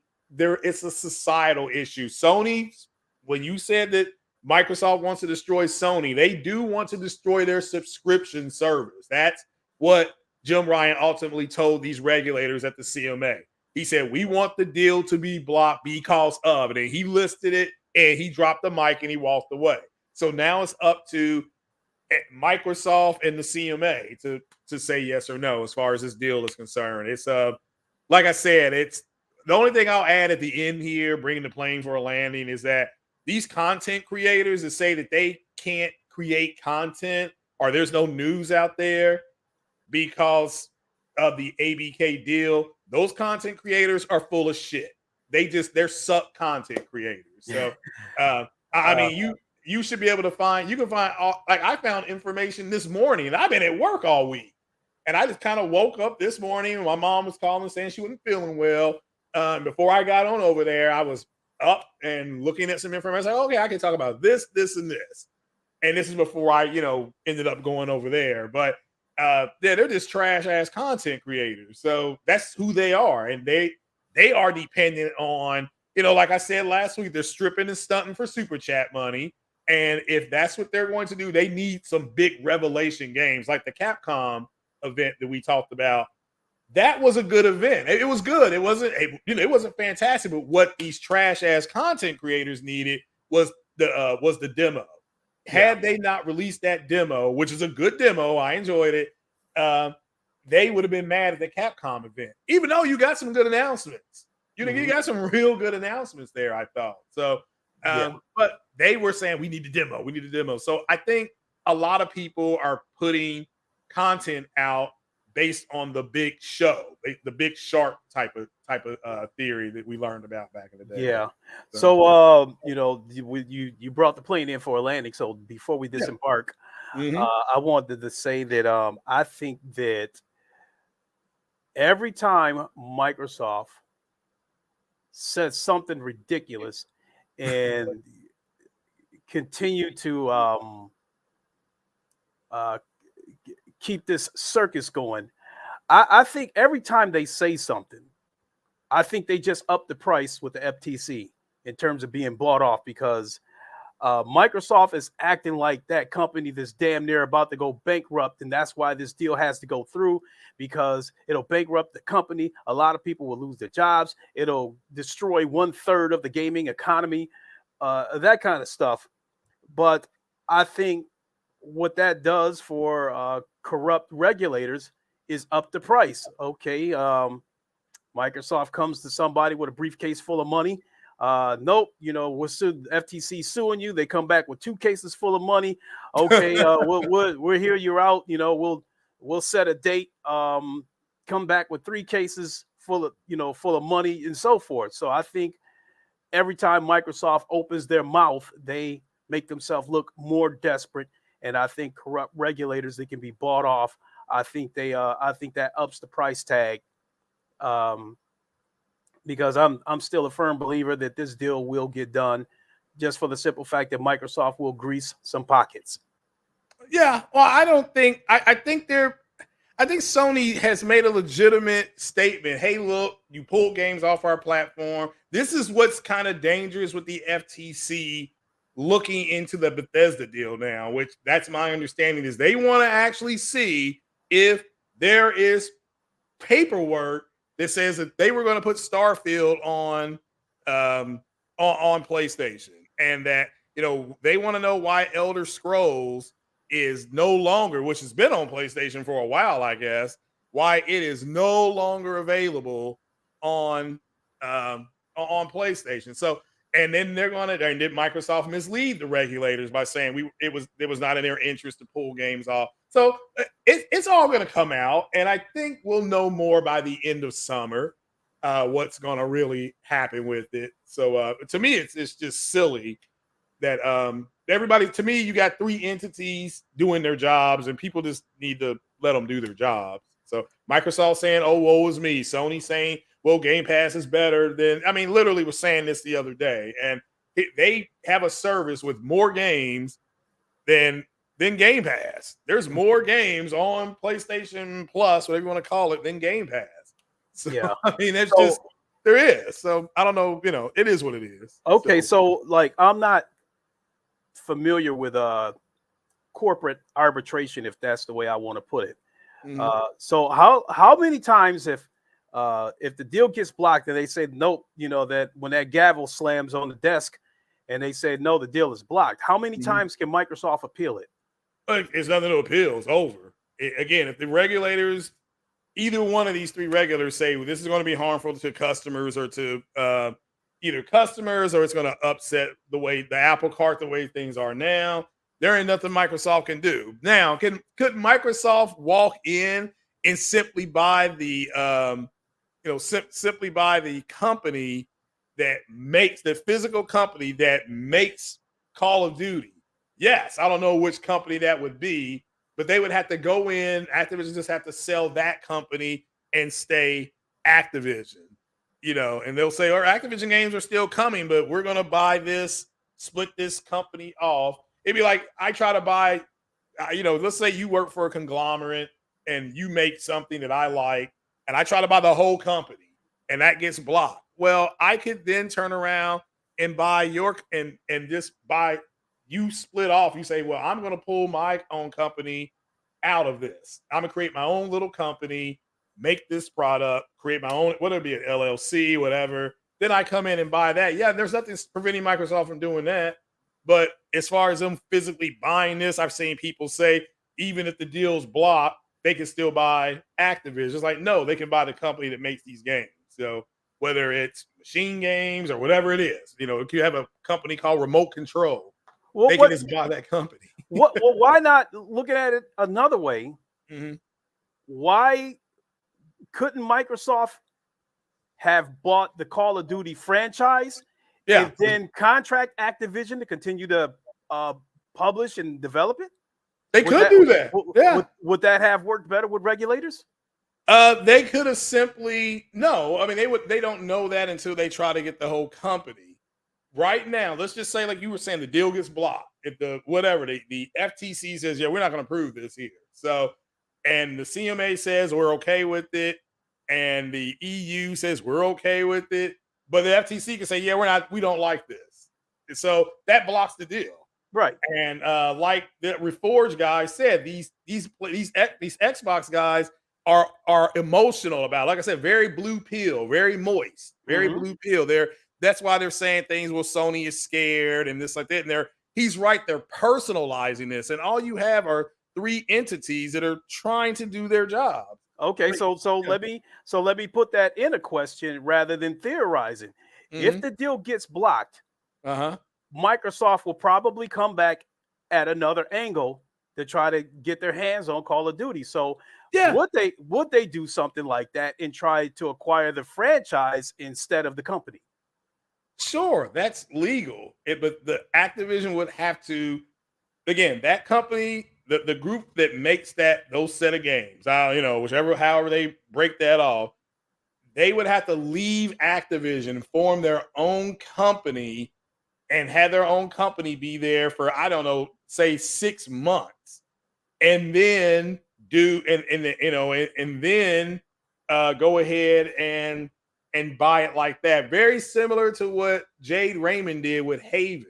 societal issue. Sony, when you said that Microsoft wants to destroy Sony, they do want to destroy their subscription service. That's what Jim Ryan ultimately told these regulators at the CMA. He said, we want the deal to be blocked because of it. And he listed it, and he dropped the mic and he walked away. So now it's up to Microsoft and the CMA to say yes or no as far as this deal is concerned. It's like I said, it's the only thing I'll add at the end here, bringing the plane for a landing, is that these content creators that say that they can't create content or there's no news out there because of the ABK deal, those content creators are full of shit. They're suck content creators. So, I mean, you should be able to find, I found information this morning, and I've been at work all week. And I just kind of woke up this morning. My mom was calling saying she wasn't feeling well. Before I got on over there, I was up and looking at some information. I was like, okay, I can talk about this, this, and this. And this is before I, ended up going over there. But they're just trash ass content creators. So that's who they are. And they are dependent on, like I said last week, they're stripping and stunting for super chat money. And if that's what they're going to do, they need some big revelation games like the Capcom event that we talked about. That was a good event. It was good. It wasn't fantastic, but what these trash ass content creators needed was the demo. Had they not released that demo, which is a good demo, I enjoyed it, they would have been mad at the Capcom event, even though you got some good announcements. You got some real good announcements there, I thought. So, but they were saying we need a demo. We need a demo. So I think a lot of people are putting content out based on the big show, the big shark type of theory that we learned about back in the day. Yeah. So you brought the plane in for a landing. So before we disembark, I wanted to say that I think that every time Microsoft says something ridiculous and continue to keep this circus going, I think every time they say something, I think they just up the price with the FTC in terms of being bought off, because Microsoft is acting like that company that's damn near about to go bankrupt, and that's why this deal has to go through, because it'll bankrupt the company. A lot of people will lose their jobs. It'll destroy 1/3 of the gaming economy, that kind of stuff. But I think what that does for corrupt regulators is up the price. Okay, Microsoft comes to somebody with a briefcase full of money. Nope, FTC suing you. They come back with 2 cases full of money. Okay, we're here, you're out. We'll set a date. Come back with 3 cases full of money and so forth. So I think every time Microsoft opens their mouth, they make themselves look more desperate. And I think corrupt regulators that can be bought off, I think that ups the price tag. Because I'm still a firm believer that this deal will get done, just for the simple fact that Microsoft will grease some pockets. Yeah. Well, I don't think. I think they're. I think Sony has made a legitimate statement. Hey, look, you pulled games off our platform. This is what's kind of dangerous with the FTC looking into the Bethesda deal now, which that's my understanding is they want to actually see if there is paperwork that says that they were going to put Starfield on PlayStation, and that they want to know why Elder Scrolls is no longer, which has been on PlayStation for a while, I guess, why it is no longer available on PlayStation. So, and then and did Microsoft mislead the regulators by saying it was not in their interest to pull games off? So it's all going to come out, and I think we'll know more by the end of summer what's going to really happen with it. So to me, it's just silly that everybody. To me, you got three entities doing their jobs, and people just need to let them do their jobs. So Microsoft saying, "Oh, woe is me." Sony saying, well, Game Pass is better than, I mean, literally was saying this the other day, and they have a service with more games than Game Pass. There's more games on PlayStation Plus, whatever you want to call it, than Game Pass. So, yeah. I mean, it's just, there is. So I don't know, it is what it is. Okay. So like, I'm not familiar with corporate arbitration, if that's the way I want to put it. Mm-hmm. So how many times if the deal gets blocked and they say nope, that when that gavel slams on the desk and they say no, the deal is blocked, how many times can Microsoft appeal it? It's nothing to appeal. It's over. Again, if the regulators, either one of these three regulators say, well, this is going to be harmful to customers or to either customers, or it's going to upset the apple cart, the way things are now, there ain't nothing Microsoft can do. Now, could Microsoft walk in and simply buy the simply buy the company that makes the physical company that makes Call of Duty? Yes, I don't know which company that would be, but they would have to go in. Activision just have to sell that company and stay Activision, and they'll say, our Activision games are still coming, but we're going to buy this, split this company off. It'd be like, I try to buy, let's say you work for a conglomerate and you make something that I like, and I try to buy the whole company, and that gets blocked. Well, I could then turn around and buy and just buy, you split off. You say, well, I'm going to pull my own company out of this. I'm going to create my own little company, make this product, create my own, whether it be an LLC, whatever. Then I come in and buy that. Yeah, there's nothing preventing Microsoft from doing that. But as far as them physically buying this, I've seen people say, even if the deal's blocked, they can still buy Activision. It's like, no, they can buy the company that makes these games. So whether it's Machine Games or whatever it is, if you have a company called Remote Control, they can just buy that company. Why not, looking at it another way, why couldn't Microsoft have bought the Call of Duty franchise and then contract Activision to continue to publish and develop it? They could do that. Would that have worked better with regulators? They could have simply no. I mean, they don't know that until they try to get the whole company. Right now, let's just say, like you were saying, the deal gets blocked. If the FTC says, yeah, we're not going to approve this here. So, and the CMA says we're okay with it, and the EU says we're okay with it, but the FTC can say, yeah, we don't like this. And so that blocks the deal. Right. And like the Reforge guy said, these Xbox guys are emotional about it. Like I said, very blue pill, very moist, very blue pill. That's why they're saying things, well, Sony is scared and this like that. And he's right, they're personalizing this. And all you have are three entities that are trying to do their job. Okay, so let me put that in a question rather than theorizing. If the deal gets blocked, Microsoft will probably come back at another angle to try to get their hands on Call of Duty. So would they do something like that and try to acquire the franchise instead of the company? Sure, that's legal. But the Activision would have to, again, that company, the group that makes those set of games, however they break that off, they would have to leave Activision, form their own company, and have their own company be there for, I don't know, say 6 months. and then and then go ahead and buy it like that. Very similar to what Jade Raymond did with Haven.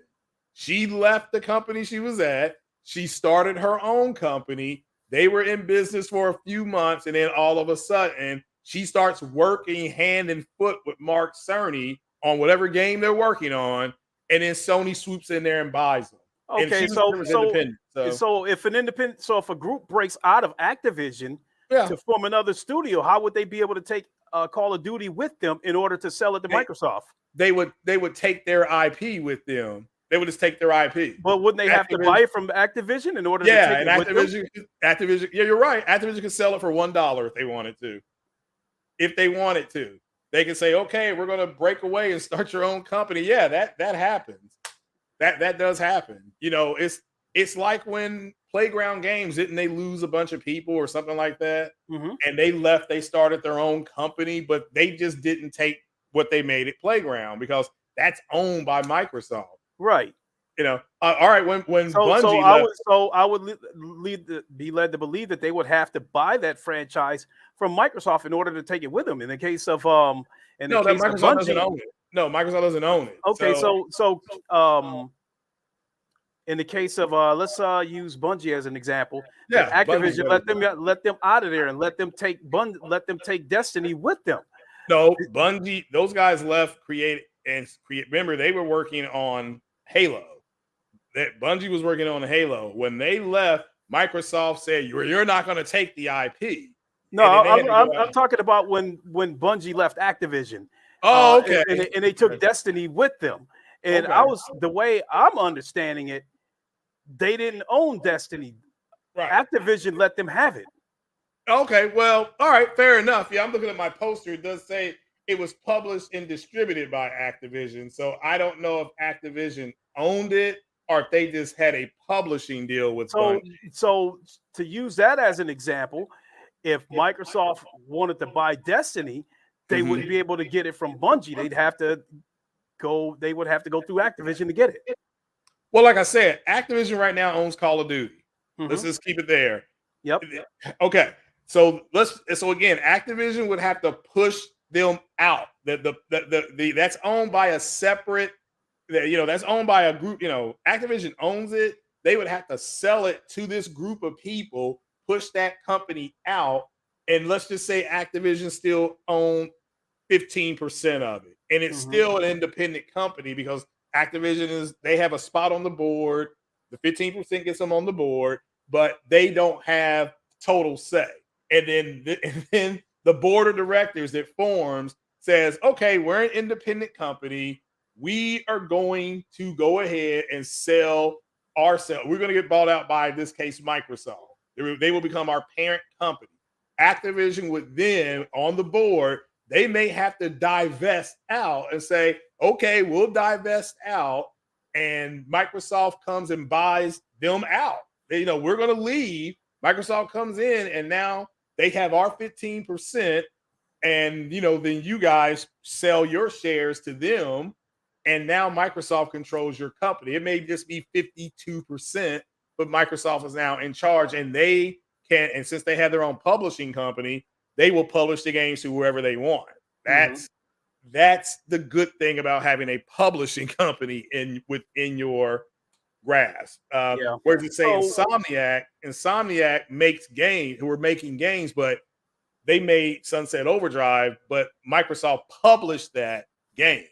She left the company she was at. She started her own company. They were in business for a few months, and then all of a sudden, she starts working hand and foot with Mark Cerny on whatever game they're working on, and then Sony swoops in there and buys them. Okay, so if a group breaks out of Activision to form another studio, how would they be able to take Call of Duty with them in order to sell it to Microsoft? They would take their IP with them. They would just take their IP. But wouldn't they have to buy it from Activision in order to take it with them? Activision, yeah, you're right. Activision could sell it for $1 if they wanted to. If they wanted to. They can say, okay, we're going to break away and start your own company. Yeah, that happens. That does happen. You know, it's like when Playground Games, didn't they lose a bunch of people or something like that? Mm-hmm. And they left, they started their own company, but they just didn't take what they made at Playground because that's owned by Microsoft. Right. You know, all right, when Bungie I would be led to believe that they would have to buy that franchise from Microsoft in order to take it with them. In the case of Microsoft doesn't own it. No, Microsoft doesn't own it. Okay, so in the case of let's use Bungie as an example. Yeah, Activision let them out of there and let them take Destiny with them. No, Bungie, those guys left, remember, they were working on Halo. That Bungie was working on Halo. When they left, Microsoft said, "You're not going to take the IP." No, I'm talking about when Bungie left Activision. Oh, okay. And they took Destiny with them. And the way I'm understanding it, they didn't own Destiny. Right. Activision let them have it. Okay, well, all right, fair enough. Yeah, I'm looking at my poster. It does say it was published and distributed by Activision. So I don't know if Activision owned it or if they just had a publishing deal with Bungie. So to use that as an example, if Microsoft wanted to buy Destiny, they wouldn't be able to get it from Bungie. They would have to go through Activision to get it. Well, like I said, Activision right now owns Call of Duty. Let's just keep it there. Yep. Okay. So again, Activision would have to push them out. That's owned by a separate, that's owned by a group. Activision owns it. They would have to sell it to this group of people, push that company out, and let's just say Activision still own 15% of it, and it's still an independent company because Activision they have a spot on the board. The 15% gets them on the board, but they don't have total say. And then the board of directors that forms says, okay, we're an independent company. We are going to go ahead and sell ourselves. We're going to get bought out by, in this case, Microsoft. They will become our parent company. Activision would then, on the board, they may have to divest out and say, okay, we'll divest out, and Microsoft comes and buys them out. We're going to leave. Microsoft comes in, and now they have our 15%, and then you guys sell your shares to them, and now Microsoft controls your company. It may just be 52%, but Microsoft is now in charge, and they can. And since they have their own publishing company, they will publish the games to whoever they want. That's the good thing about having a publishing company within your grasp. Whereas you say Insomniac makes games, who are making games, but they made Sunset Overdrive, but Microsoft published that game.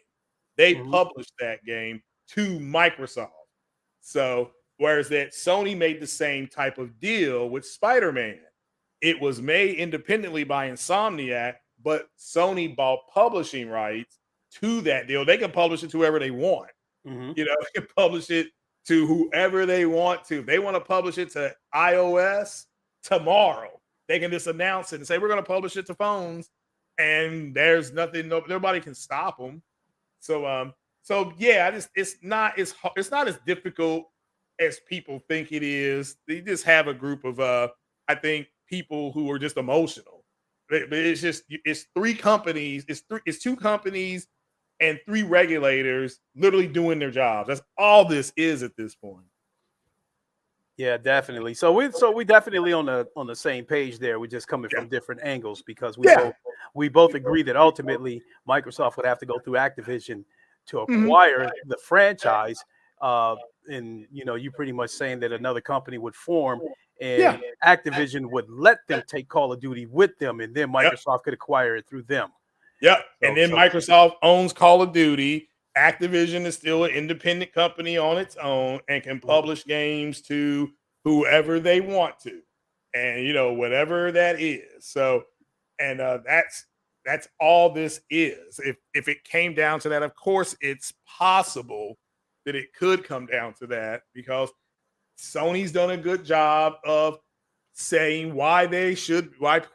They published that game to Microsoft. So whereas that Sony made the same type of deal with Spider-Man. It was made independently by Insomniac, but Sony bought publishing rights to that deal. They can publish it to whoever they want. They can publish it to whoever they want to. If they want to publish it to iOS tomorrow, they can just announce it and say, we're going to publish it to phones, and there's nothing, nobody can stop them. So yeah, it's not as difficult as people think it is. They just have a group of, I think, people who are just emotional. But it's three companies. It's two companies and three regulators literally doing their jobs. That's all this is at this point. Yeah, definitely. So we definitely on the same page there. We're just coming Yeah. from different angles because Yeah. we both agree that ultimately Microsoft would have to go through Activision to Mhm. acquire the franchise. Uh, and you pretty much saying that another company would form Yeah. and Activision would let them take Call of Duty with them, and then Yep. Microsoft could acquire it through them. Yep. And So then so Microsoft owns Call of Duty. Activision is still an independent company on its own and can Mhm. publish games to whoever they want to. And whatever that is. So and that's all this is. If it came down to that, of course it's possible that it could come down to that because Sony's done a good job of saying why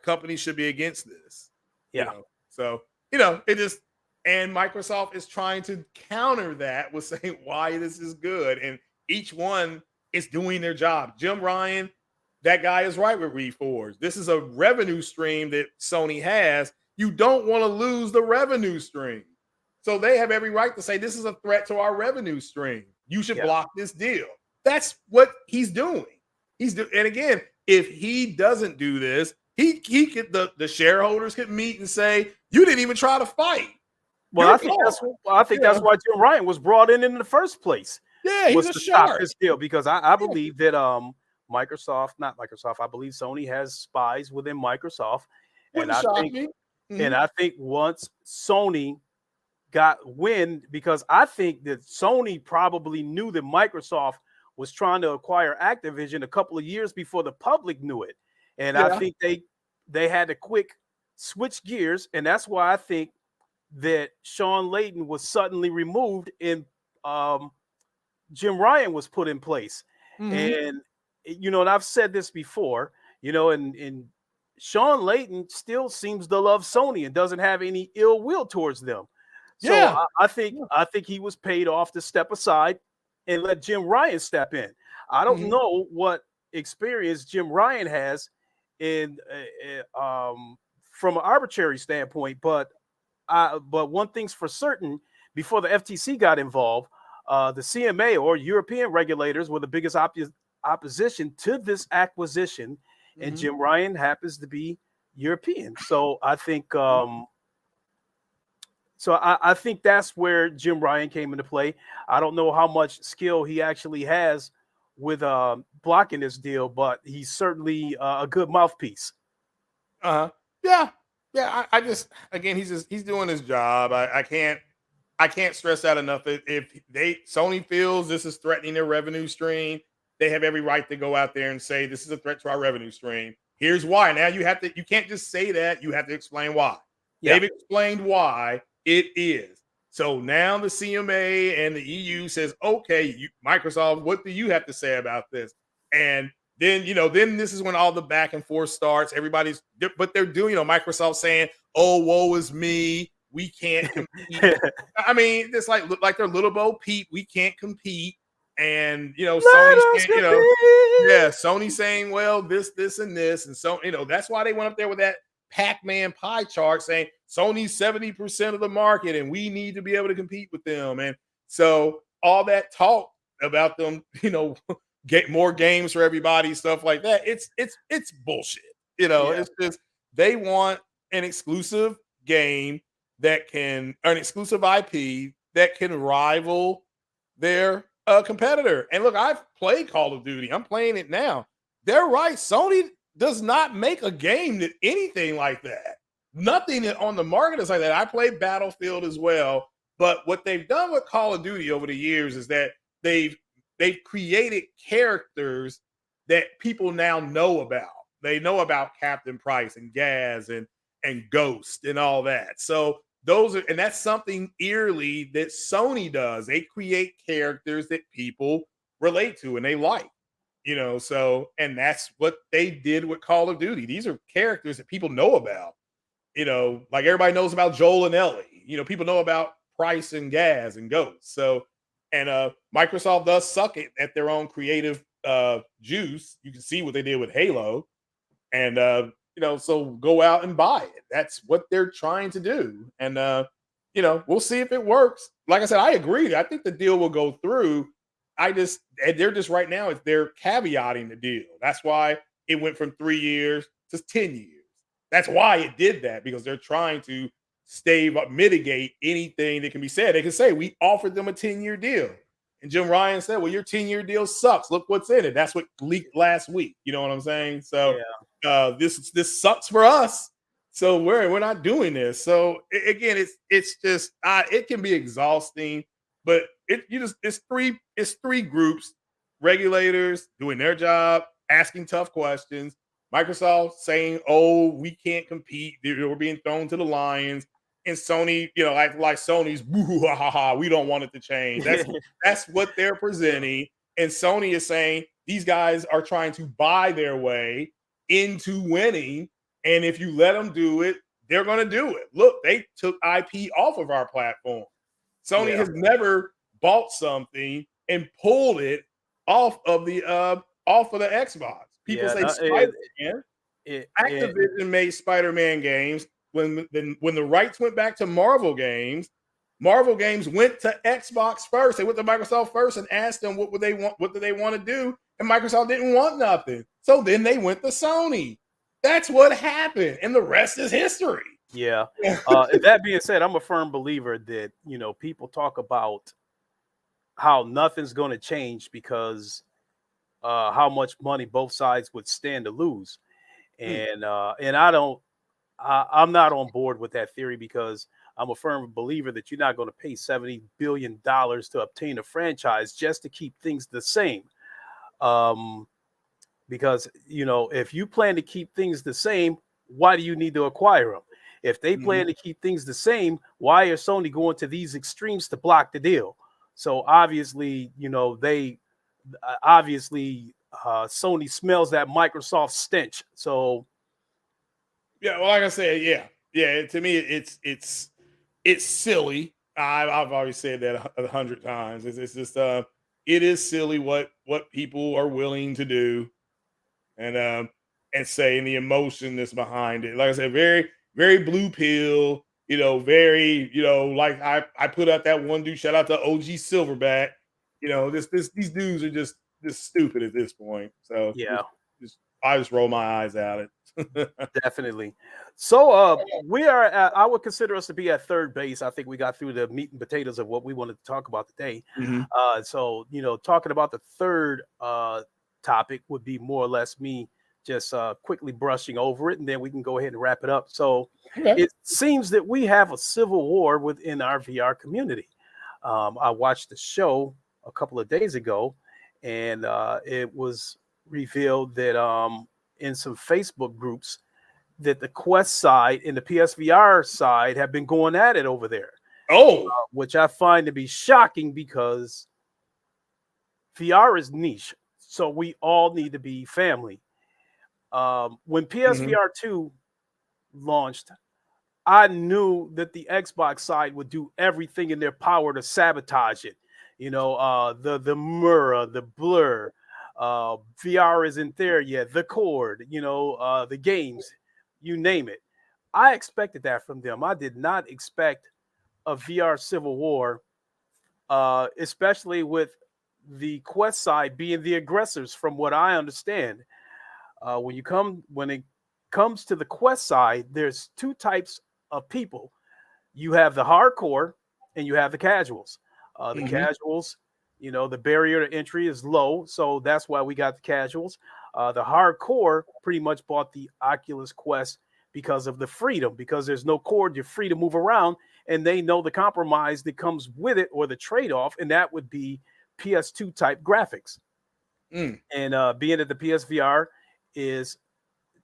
companies should be against this. You yeah, know, so it just and Microsoft is trying to counter that with saying why this is good, and each one is doing their job. Jim Ryan, that guy is right with Reforged. This is a revenue stream that Sony has. You don't want to lose the revenue stream. So they have every right to say this is a threat to our revenue stream. You should yeah. block this deal. That's what he's doing. And again, if he doesn't do this, he could the shareholders could meet and say, you didn't even try to fight. Well, Your fault. I think that's why Jim Ryan was brought in the first place, Yeah, he's was a to stop shark. this deal because I Yeah. believe that not Microsoft, I believe Sony has spies within Microsoft, and Wouldn't I shock think me. Mhm. once Sony got wind, because I think that Sony probably knew that Microsoft was trying to acquire Activision a couple of years before the public knew it, and I Yeah. think they had to quick switch gears, and that's why I think that Sean Layden was suddenly removed and Jim Ryan was put in place. Mhm. And and I've said this before, and Sean Layden still seems to love Sony and doesn't have any ill will towards them. So Yeah. I think he was paid off to step aside and let Jim Ryan step in. I don't Mhm. know what experience Jim Ryan has in from an arbitrary standpoint, but one thing's for certain: before the FTC got involved, the CMA or European regulators were the biggest opposition to this acquisition, and Mhm. Jim Ryan happens to be European. So I think I think that's where Jim Ryan came into play. I don't know how much skill he actually has with blocking this deal, but he's certainly a good mouthpiece. Uh-huh. Yeah. Yeah. I just again he's doing his job. I can't stress that enough. If Sony feels this is threatening their revenue stream, they have every right to go out there and say this is a threat to our revenue stream. Here's why. Now you can't just say that. You have to explain why. Yeah. They've explained why it is. So now the CMA and the EU says, okay, Microsoft, what do you have to say about this? And then this is when all the back and forth starts. But they're doing, Microsoft saying, oh, woe is me. We can't compete. I mean, it's like they're little Bo Peep. We can't compete. And Let Sony's us saying, compete. yeah, Sony saying, well, this, and this. And so, that's why they went up there with that Pac-Man pie chart saying Sony's 70% of the market and we need to be able to compete with them. And so all that talk about them, get more games for everybody, stuff like that. It's bullshit. Yeah. It's just they want an exclusive game an exclusive IP that can rival their competitor. And look, I've played Call of Duty. I'm playing it now. They're right. Sony does not make a game that anything like that. Nothing on the market is like that. I played Battlefield as well, but what they've done with Call of Duty over the years is that they've created characters that people now know about. They know about Captain Price and Gaz and Ghost and all that. So that's something eerily that Sony does. They create characters that people relate to and they like. So and that's what they did with Call of Duty. These are characters that people know about. Like everybody knows about Joel and Ellie. People know about Price and Gaz and Ghost. So and Microsoft does suck at their own creative juice. You can see what they did with Halo. And so go out and buy it. That's what they're trying to do. And we'll see if it works. Like I said, I agree. I think the deal will go through. they're just right now, they're caveating the deal. That's why it went from 3 years to 10 years. That's why it did that, because they're trying to mitigate anything that can be said. They can say, we offered them a 10-year deal. And Jim Ryan said, well, your 10-year deal sucks. Look what's in it. That's what leaked last week. You know what I'm saying? So this sucks for us. So we're not doing this. So again, it's just it can be exhausting, but it's three groups: regulators doing their job, asking tough questions, Microsoft saying, "Oh, we can't compete. We're being thrown to the lions," and Sony, like Sony's, "Boo ha ha ha, we don't want it to change." That's what they're presenting, and Sony is saying these guys are trying to buy their way into winning, and if you let them do it, they're going to do it. Look, they took IP off of our platform. Sony has never bought something and pulled it off of the Xbox. People say Spider-Man. Activision made Spider-Man games. When the rights went back to Marvel games went to Xbox first. They went to Microsoft first and asked them what do they want to do, and Microsoft didn't want nothing. So then they went to Sony. That's what happened, and the rest is history. Yeah. That being said, I'm a firm believer that people talk about how nothing's going to change because how much money both sides would stand to lose, and I'm not on board with that theory, because I'm a firm believer that you're not going to pay $70 billion to obtain a franchise just to keep things the same. Because, if you plan to keep things the same, why do you need to acquire them? If they plan to keep things the same, why are Sony going to these extremes to block the deal? So obviously, Sony smells that Microsoft stench. So, yeah, well, like I said, yeah. To me, it's silly. I've already said that 100 times. It's just it is silly what people are willing to do, and say, and the emotion that's behind it. Like I said, very, very blue pill. Very, like I put out that one dude. Shout out to OG Silverback. These dudes are just stupid at this point. So I just roll my eyes at it. Definitely. So we are I would consider us to be at third base. I think we got through the meat and potatoes of what we wanted to talk about today. So talking about the third topic would be more or less me just quickly brushing over it, and then we can go ahead and wrap it up. So it seems that we have a civil war within our VR community. I watched the show a couple of days ago, and it was revealed that in some Facebook groups that the Quest side and the PSVR side have been going at it over there. Which I find to be shocking, because VR is niche, so we all need to be family. When PSVR 2 launched, I knew that the Xbox side would do everything in their power to sabotage it. The mirror, the blur, VR isn't there yet, the cord, the games, you name it. I expected that from them. I did not expect a VR civil war, especially with the Quest side being the aggressors, from what I understand. When it comes to the Quest side, there's two types of people. You have the hardcore and you have the casuals. The casuals, the barrier to entry is low, so that's why we got the casuals. The hardcore pretty much bought the Oculus Quest because of the freedom, because there's no cord, you're free to move around, and they know the compromise that comes with it, or the trade-off, and that would be PS2 type graphics. And being that the PSVR is,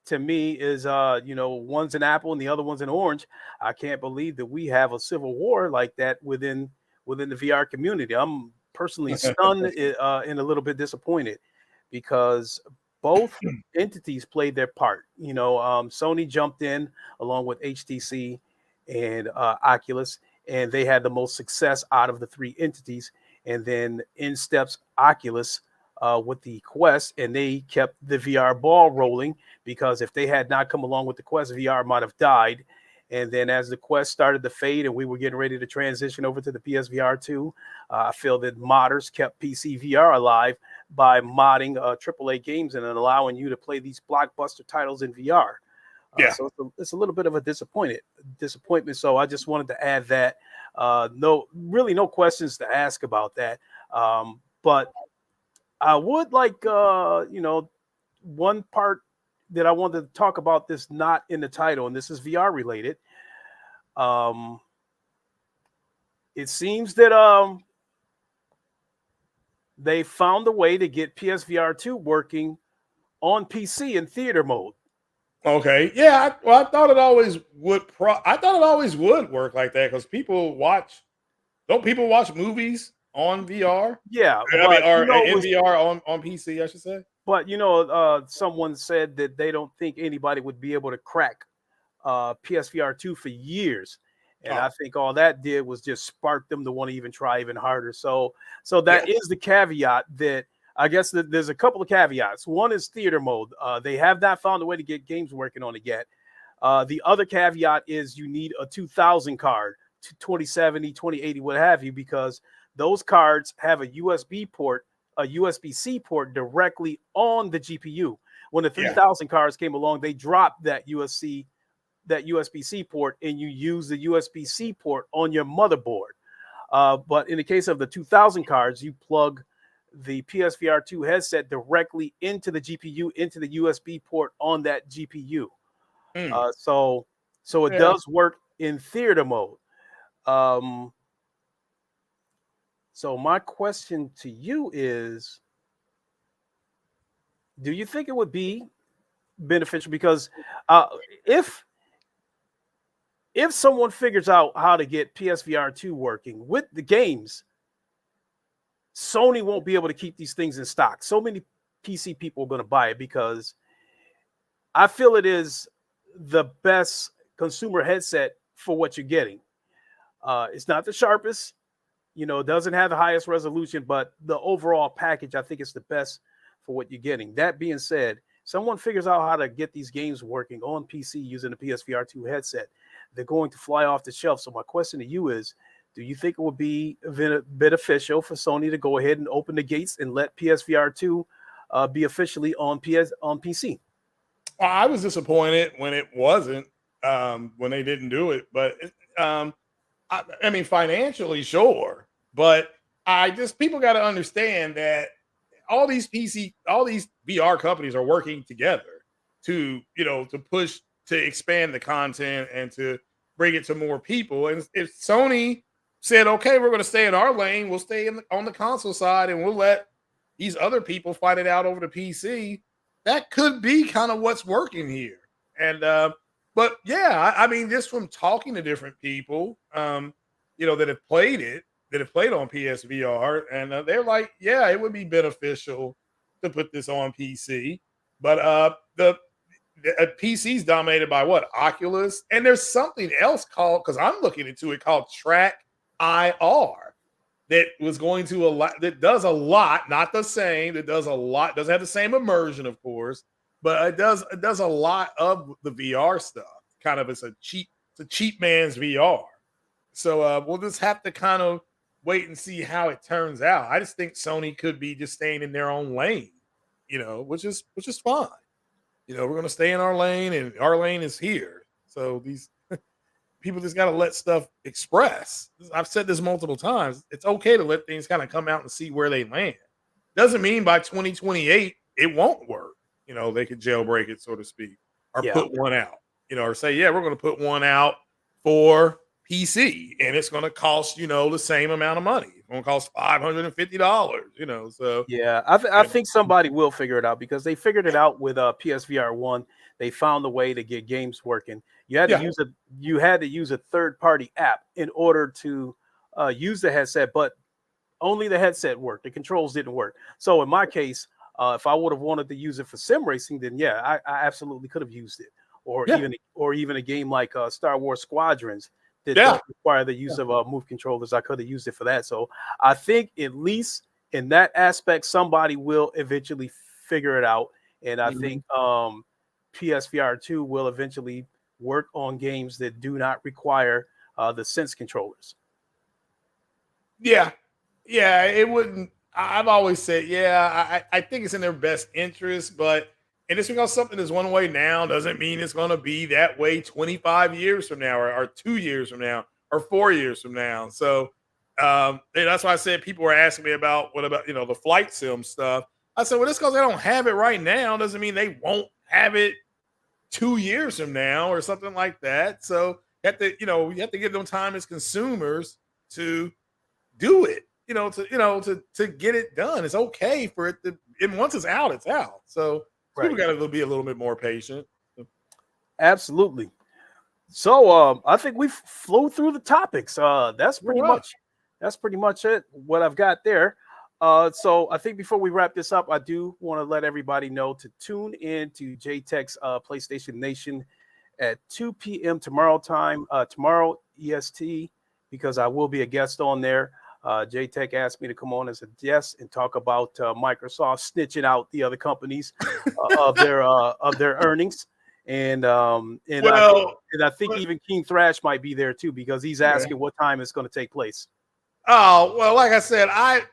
to me, is one's an apple and the other one's an orange, I can't believe that we have a civil war like that within the VR community. I'm personally stunned and a little bit disappointed, because both entities played their part. Sony jumped in along with HTC and Oculus, and they had the most success out of the three entities. And then in steps Oculus with the Quest, and they kept the VR ball rolling, because if they had not come along with the Quest, VR might have died. And then as the Quest started to fade and we were getting ready to transition over to the PSVR 2, I feel that modders kept PC VR alive by modding AAA games and then allowing you to play these blockbuster titles in VR. So it's a little bit of a disappointment. So I just wanted to add that. No questions to ask about that. But I would like, one part that I wanted to talk about this not in the title, and this is VR related. It seems that they found a way to get PSVR 2 working on PC in theater mode. Okay. Yeah. I thought it always would. I thought it always would work like that because people watch. Don't people watch movies on VR? Yeah, or in VR on PC, I should say. But someone said that they don't think anybody would be able to crack PSVR 2 for years. And I think all that did was just spark them to want to even try even harder. So that is the caveat that I guess that there's a couple of caveats. One is theater mode. They have not found a way to get games working on it yet. The other caveat is you need a 2000 card, 2070, 2080, what have you, because those cards have a USB port, a USB-C port directly on the GPU. When the 3000 cards came along, they dropped that USB-C port, and you use the USB-C port on your motherboard. But in the case of the 2000 cards, you plug the PSVR 2 headset directly into the GPU, into the USB port on that GPU. So it does work in theater mode. So my question to you is, do you think it would be beneficial? Because if someone figures out how to get PSVR 2 working with the games, Sony won't be able to keep these things in stock. So many PC people are going to buy it because I feel it is the best consumer headset for what you're getting. It's not the sharpest, it doesn't have the highest resolution, but the overall package, I think it's the best for what you're getting. That being said, someone figures out how to get these games working on PC using the PSVR 2 headset, they're going to fly off the shelf. So my question to you is, do you think it would be beneficial for Sony to go ahead and open the gates and let PSVR 2 be officially on PC? Well, I was disappointed when it wasn't, when they didn't do it. But I mean, financially, sure. But people got to understand that all these VR companies are working together to push, to expand the content and to bring it to more people. And if Sony said, okay, we're going to stay in our lane, we'll stay on the console side and we'll let these other people fight it out over the PC, that could be kind of what's working here. And but yeah, I mean, just from talking to different people that have played it, that have played on PSVR, and they're like, yeah, it would be beneficial to put this on PC. But the PC's dominated by what? Oculus. And there's something else called, because I'm looking into it, called Track IR, that was going to that does a lot, not the same, that does a lot, doesn't have the same immersion, of course, but it does a lot of the VR stuff. Kind of, it's a cheap man's VR. So we'll just have to kind of wait and see how it turns out. I just think Sony could be just staying in their own lane, which is fine. We're going to stay in our lane, and our lane is here. So these people just got to let stuff express. I've said this multiple times. It's okay to let things kind of come out and see where they land. Doesn't mean by 2028 it won't work. They could jailbreak it, so to speak, or put one out. Or say, yeah, we're going to put one out for PC, and it's going to cost the same amount of money. It's going to cost $550. So yeah, I think somebody will figure it out, because they figured it out with PSVR 1. They found a way to get games working. You had to use a third-party app in order to use the headset, but only the headset worked. The controls didn't work. So in my case, if I would have wanted to use it for sim racing, then yeah, I absolutely could have used it. Or even a game like Star Wars Squadrons that don't require the use of move controllers. I could have used it for that. So I think at least in that aspect, somebody will eventually figure it out. And I think PSVR 2 will eventually work on games that do not require the sense controllers. Yeah, yeah, it wouldn't. I've always said, yeah, I think it's in their best interest, but and just because something is one way now doesn't mean it's going to be that way 25 years from now, or 2 years from now, or 4 years from now. So and that's why I said people were asking me about what about the flight sim stuff. I said, well, just because they don't have it right now doesn't mean they won't have it 2 years from now or something like that. So you have to give them time as consumers to do it, to get it done. It's okay for it to, and once it's out, it's out. So Right. people got to be a little bit more patient. Absolutely. So I think we've flew through the topics. That's pretty Right. much it. What I've got there. So I think before we wrap this up, I do want to let everybody know to tune in to JTech's PlayStation Nation at 2 p.m. tomorrow EST, because I will be a guest on there. JTech asked me to come on as a guest and talk about Microsoft snitching out the other companies of their earnings. And I think even King Thrash might be there too, because he's asking what time it's going to take place. Oh, well, like I said,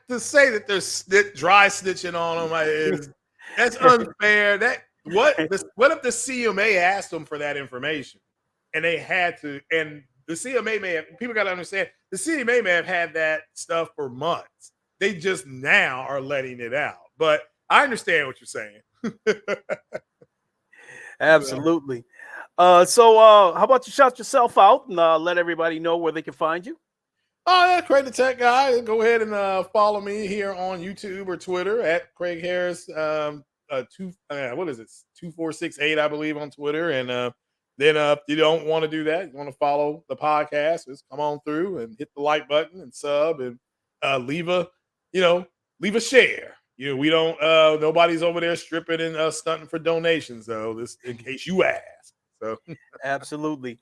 to say that there's dry snitching on them that's unfair. What if the CMA asked them for that information and they had to, and the CMA may have, people got to understand, the CMA may have had that stuff for months. They just now are letting it out. But I understand what you're saying. Absolutely. So how about you shout yourself out and let everybody know where they can find you? Oh, yeah, Craig the Tech Guy. Go ahead and follow me here on YouTube or Twitter at Craig Harris. What is it? 2468, I believe, on Twitter. And then if you don't want to do that, you want to follow the podcast, just come on through and hit the like button and sub and leave a share. We don't nobody's over there stripping and stunting for donations, though, this in case you ask. So Absolutely.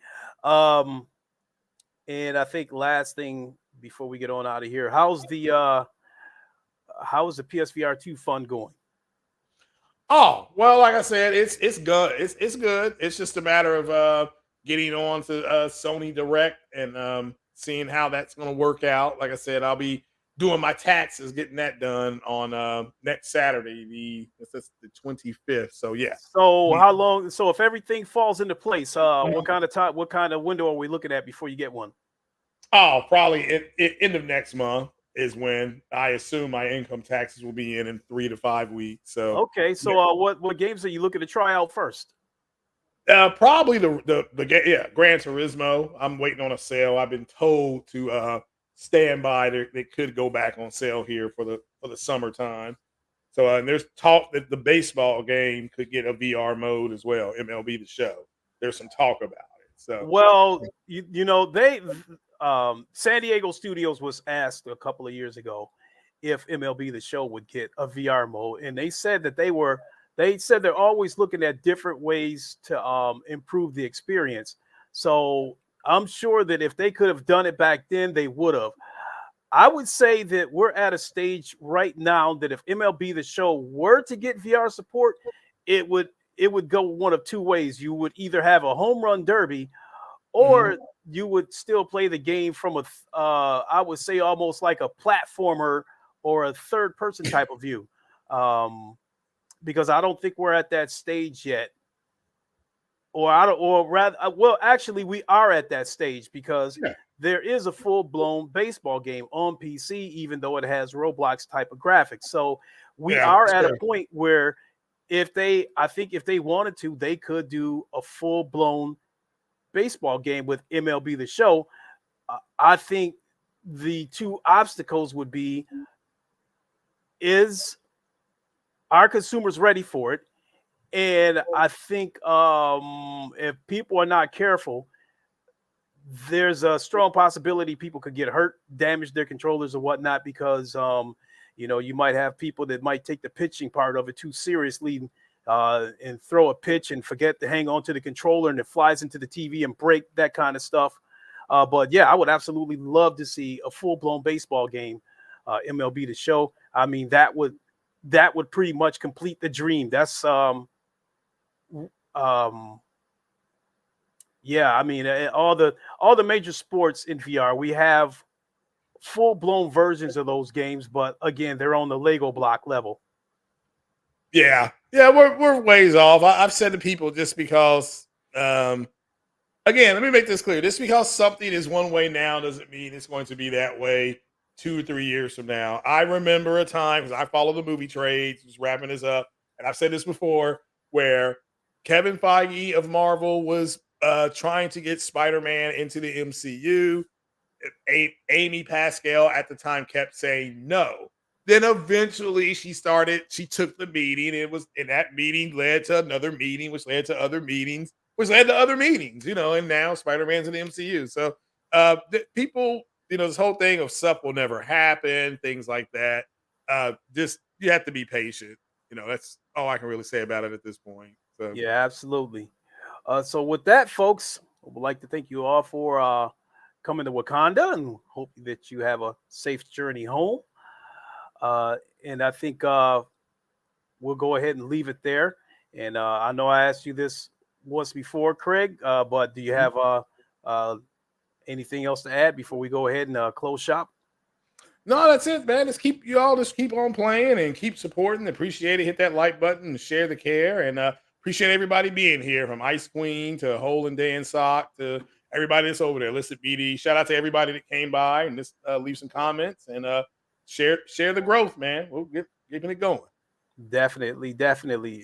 And I think last thing before we get on out of here, how's the PSVR 2 fun going? Oh, well, like I said, it's good. It's good. It's just a matter of getting on to Sony Direct and seeing how that's going to work out. Like I said, I'll be doing my taxes, getting that done on next Saturday, the 25th. So yeah. So how long? So if everything falls into place, what kind of window are we looking at before you get one? Oh, probably end of next month is when I assume my income taxes will be in 3 to 5 weeks. So okay. So what games are you looking to try out first? Probably the Gran Turismo. I'm waiting on a sale. I've been told to stand by. They could go back on sale here for the summertime. So and there's talk that the baseball game could get a VR mode as well. MLB The Show. There's some talk about it. So well, they San Diego Studios was asked a couple of years ago if MLB The Show would get a VR mode, and they said that they're always looking at different ways to improve the experience. So I'm sure that if they could have done it back then, they would have. I would say that we're at a stage right now that if MLB The Show were to get VR support, it would go one of two ways. You would either have a home run derby, or you would still play the game from I would say almost like a platformer or a third person type of view. Because I don't think we're at that stage yet. Actually, we are at that stage because there is a full-blown baseball game on PC, even though it has Roblox type of graphics. So we are at a point where if they wanted to, they could do a full-blown baseball game with MLB The Show. I think the two obstacles would be, is our consumers ready for it? And I think if people are not careful, there's a strong possibility people could get hurt, damage their controllers or whatnot, because you might have people that might take the pitching part of it too seriously and throw a pitch and forget to hang on to the controller, and it flies into the TV and break, that kind of stuff. But yeah, I would absolutely love to see a full-blown baseball game, MLB The Show. I mean, that would pretty much complete the dream. That's Yeah, I mean, all the major sports in VR, we have full blown versions of those games, but again, they're on the Lego block level. Yeah, yeah, we're ways off. I've said to people just because. Again, let me make this clear. Just because something is one way now doesn't mean it's going to be that way 2 or 3 years from now. I remember a time, because I follow the movie trades, just wrapping this up, and I've said this before, where Kevin Feige of Marvel was trying to get Spider-Man into the MCU. Amy Pascal at the time kept saying no. Then eventually she took the meeting. And that meeting led to another meeting, which led to other meetings, which led to other meetings, and now Spider-Man's in the MCU. So people, this whole thing of stuff will never happen, things like that. Just you have to be patient. That's all I can really say about it at this point. So Yeah, absolutely. So with that, folks, I would like to thank you all for coming to Wakanda, and hope that you have a safe journey home. And I think we'll go ahead and leave it there. And I know I asked you this once before, Craig, but do you have anything else to add before we go ahead and close shop? No, that's it, man. Just keep on playing and keep supporting. Appreciate it. Hit that like button and share the care. And appreciate everybody being here, from Ice Queen to Hole and Dan Sock to everybody that's over there. Listen, BD. Shout out to everybody that came by and just leave some comments and share the growth, man. We'll getting it going. Definitely.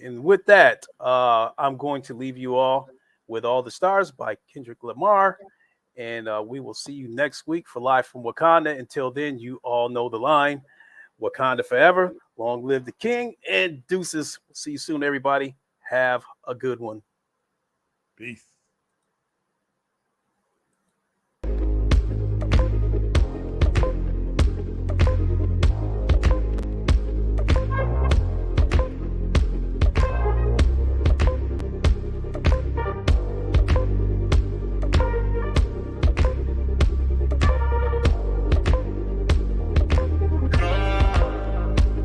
And with that, I'm going to leave you all with All the Stars by Kendrick Lamar. And we will see you next week for Live from Wakanda. Until then, you all know the line. Wakanda forever. Long live the king. And deuces. See you soon, everybody. Have a good one. Peace.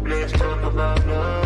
Let's talk about love.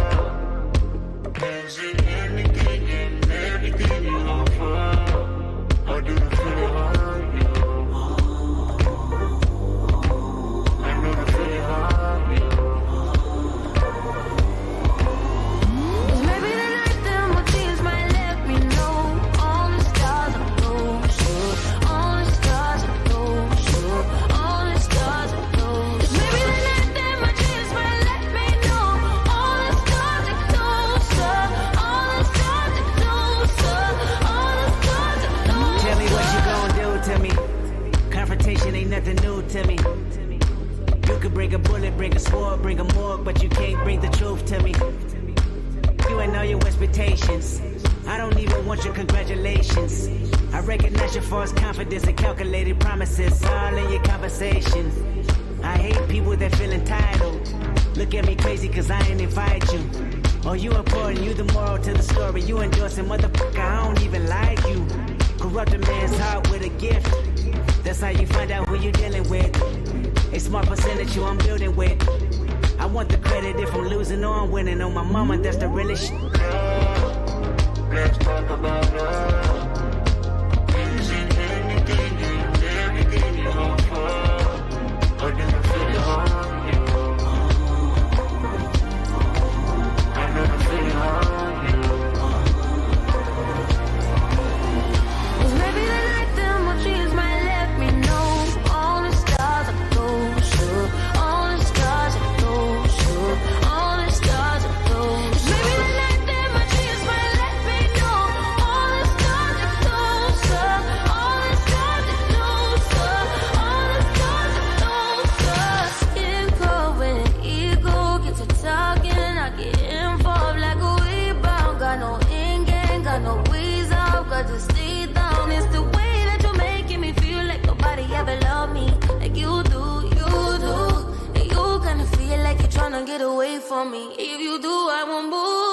Get away from me. If you do, I won't move.